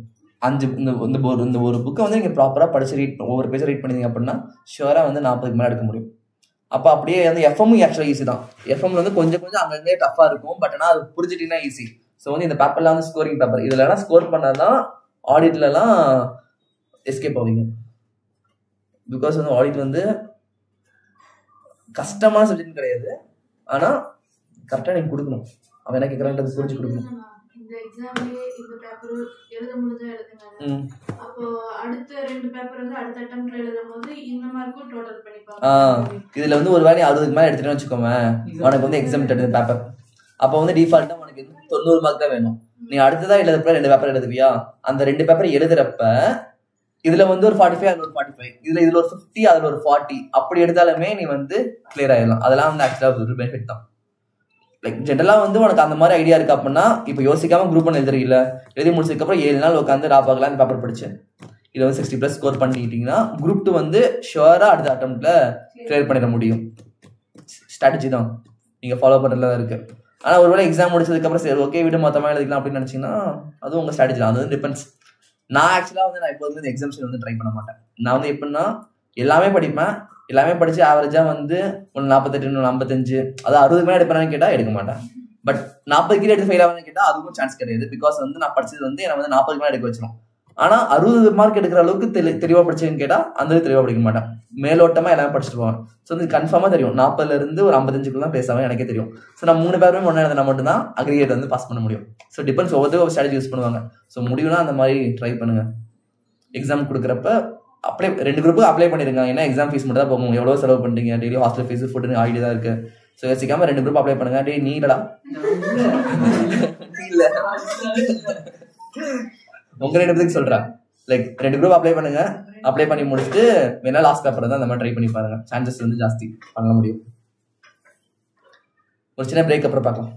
இந்த ஒரு புக்கை வந்து நீங்கள் ப்ராப்பராக படித்து ஒவ்வொரு பேஜை ரீட் பண்ணிங்க அப்படின்னா ஷுவராக வந்து 40க்கு மேலே எடுக்க முடியும். அப்போ அப்படியே வந்து எஃப்எம்மும் ஆக்சுவலாக ஈஸி தான். எஃப்எம்ல வந்து கொஞ்சம் அங்கங்கே டஃப்பாக இருக்கும், பட் ஆனால் அது புரிஞ்சுட்டிங்கன்னா ஈஸி. ஸோ வந்து இந்த பேப்பர்லாம் வந்து ஸ்கோரிங் பேப்பர், இதுலலாம் ஸ்கோர் பண்ணால் தான் ஆடிட்லலாம் எஸ்கேப் ஆவீங்க. பிகாஸ் வந்து ஆடிட் வந்து கஷ்டமான சப்ஜெக்ட் கிடையாது, ஆனால் கரெக்டாக நீங்கள் கொடுக்கணும். அவன் என்ன கேட்குறான்றது புரிஞ்சு கொடுக்கணும். இந்த எக்ஸாம்லயே இந்த பேப்பர் எழுத முடிஞ்சா எழுதுங்க. அப்போ அடுத்த 2 பேப்பர் வந்து அடுத்த அட்டெம்ப்ட்ல எழுதும்போது இந்த மார்க்கும் டோட்டல் பண்ணிப்பாங்க. இதுல வந்து ஒரு வேளை 60க்கு மேல எடுத்துட்டேன்னு வச்சுக்கோங்க, உனக்கு வந்து எக்ஸாம் பேப்பர் அப்போ வந்து டிஃபால்ட்டா உனக்கு 90 மார்க் தான் வேணும். நீ அடுத்ததா எழுதுறப்ப 2 பேப்பர் எழுதுவியா, அந்த 2 பேப்பர் எழுதுறப்ப இதுல வந்து ஒரு 45, அதுல ஒரு 45, இதுல ஒரு 50, அதுல ஒரு 40 அப்படி எடுத்தாலுமே நீ வந்து கிளியர் ஆயிடலாம். அதெல்லாம் வந்து ஆக்சுவலா ஒரு பெனிஃபிட் தான். லைக் ஜென்ரலாக வந்து உனக்கு அந்த மாதிரி ஐடியா இருக்கு அப்படின்னா இப்போ யோசிக்காம குரூப் 1 எழுதுறீங்கள, எழுதி முடிச்சதுக்கப்புறம் 7 நாள் உட்காந்து ராப்பாக்கலாம் பேப்பர் படிச்சேன், இதில் வந்து 60+ ஸ்கோர் பண்ணிக்கிட்டீங்கன்னா குரூப் 2 வந்து ஷுவராக அடுத்த அட்டெம்ப்ட்ல கிளியர் பண்ணிட முடியும். ஸ்ட்ராட்டஜி தான் நீங்கள் ஃபாலோ பண்ணுறதுல தான் இருக்கு. ஆனால் ஒருவேளை எக்ஸாம் முடிச்சதுக்கப்புறம் சரி ஓகே வீடு மொத்தமாக எழுதிக்கலாம் அப்படின்னு நினச்சிங்கன்னா அதுவும் உங்கள் ஸ்ட்ராட்டஜி தான், அது வந்து டிபெண்ட்ஸ். நான் ஆக்சுவலாக வந்து நான் இப்போ வந்து எக்ஸாம்ஷன் வந்து ட்ரை பண்ண மாட்டேன். நான் வந்து எப்படின்னா எல்லாமே படிப்பேன், எல்லாமே படிச்சு ஆவரேஜாக வந்து 48, 55, அது 60 மேலே எடுப்பேன்னு கேட்டால் எடுக்க மாட்டேன். பட் 40 கீழே எடுத்து ஃபெயில் ஆகுதுன்னு கேட்டால் அதுவும் சான்ஸ் கிடையாது. பிகாஸ் வந்து நான் படிச்சது வந்து என்னை வந்து 40 மேலே எடுக்க வச்சிடும். ஆனால் 60 மார்க் எடுக்கிற அளவுக்கு தெளிவாக படிச்சேன்னு கேட்டால் அந்த தெளிவாக படிக்க மாட்டேன், மேலோட்டமாக எல்லாமே படிச்சுட்டு போவேன். ஸோ வந்து கன்ஃபார்மாக தெரியும் 40ல இருந்து ஒரு 55 தான் பேசாமல் எனக்கே தெரியும். ஸோ நான் 3 பேருமே ஒன்றா எழுதினா மட்டும்தான் அக்ரிகேட் வந்து பாஸ் பண்ண முடியும். ஸோ டிபெண்ட்ஸ், ஒவ்வொருத்தரும் ஒரு ஸ்ட்ராட்டஜி யூஸ் பண்ணுவாங்க. ஸோ முடியும்னா அந்த மாதிரி ட்ரை பண்ணுங்க. எக்ஸாம் கொடுக்குறப்ப அப்ளை 2 குரூப்புக்கு அப்ளை பண்ணிருங்க. ஏன்னா எக்ஸாம் ஃபீஸ் மட்டும் தான் போகும், எவ்வளோ செலவு பண்ணுறீங்க, டெய்லி ஹாஸ்டல் ஃபீஸ் ஃபுட்டுன்னு ஆகிட்டு தான் இருக்கு. ஸோ யோசிக்காம 2 குரூப் அப்ளை பண்ணுங்க. டே நீ இல்லடா இல்லை உங்க 2 பேருக்கு சொல்றேன். லைக் 2 குரூப் அப்ளை பண்ணுங்க, அப்ளை பண்ணி முடிச்சுட்டு வேணா லாஸ்ட் பேப்பர் தான் அந்த மாதிரி ட்ரை பண்ணி பாருங்க, சான்சஸ் வந்து ஜாஸ்தி பண்ண முடியும். ஒரு சின்ன பிரேக் அப்புறம் பார்க்கலாம்.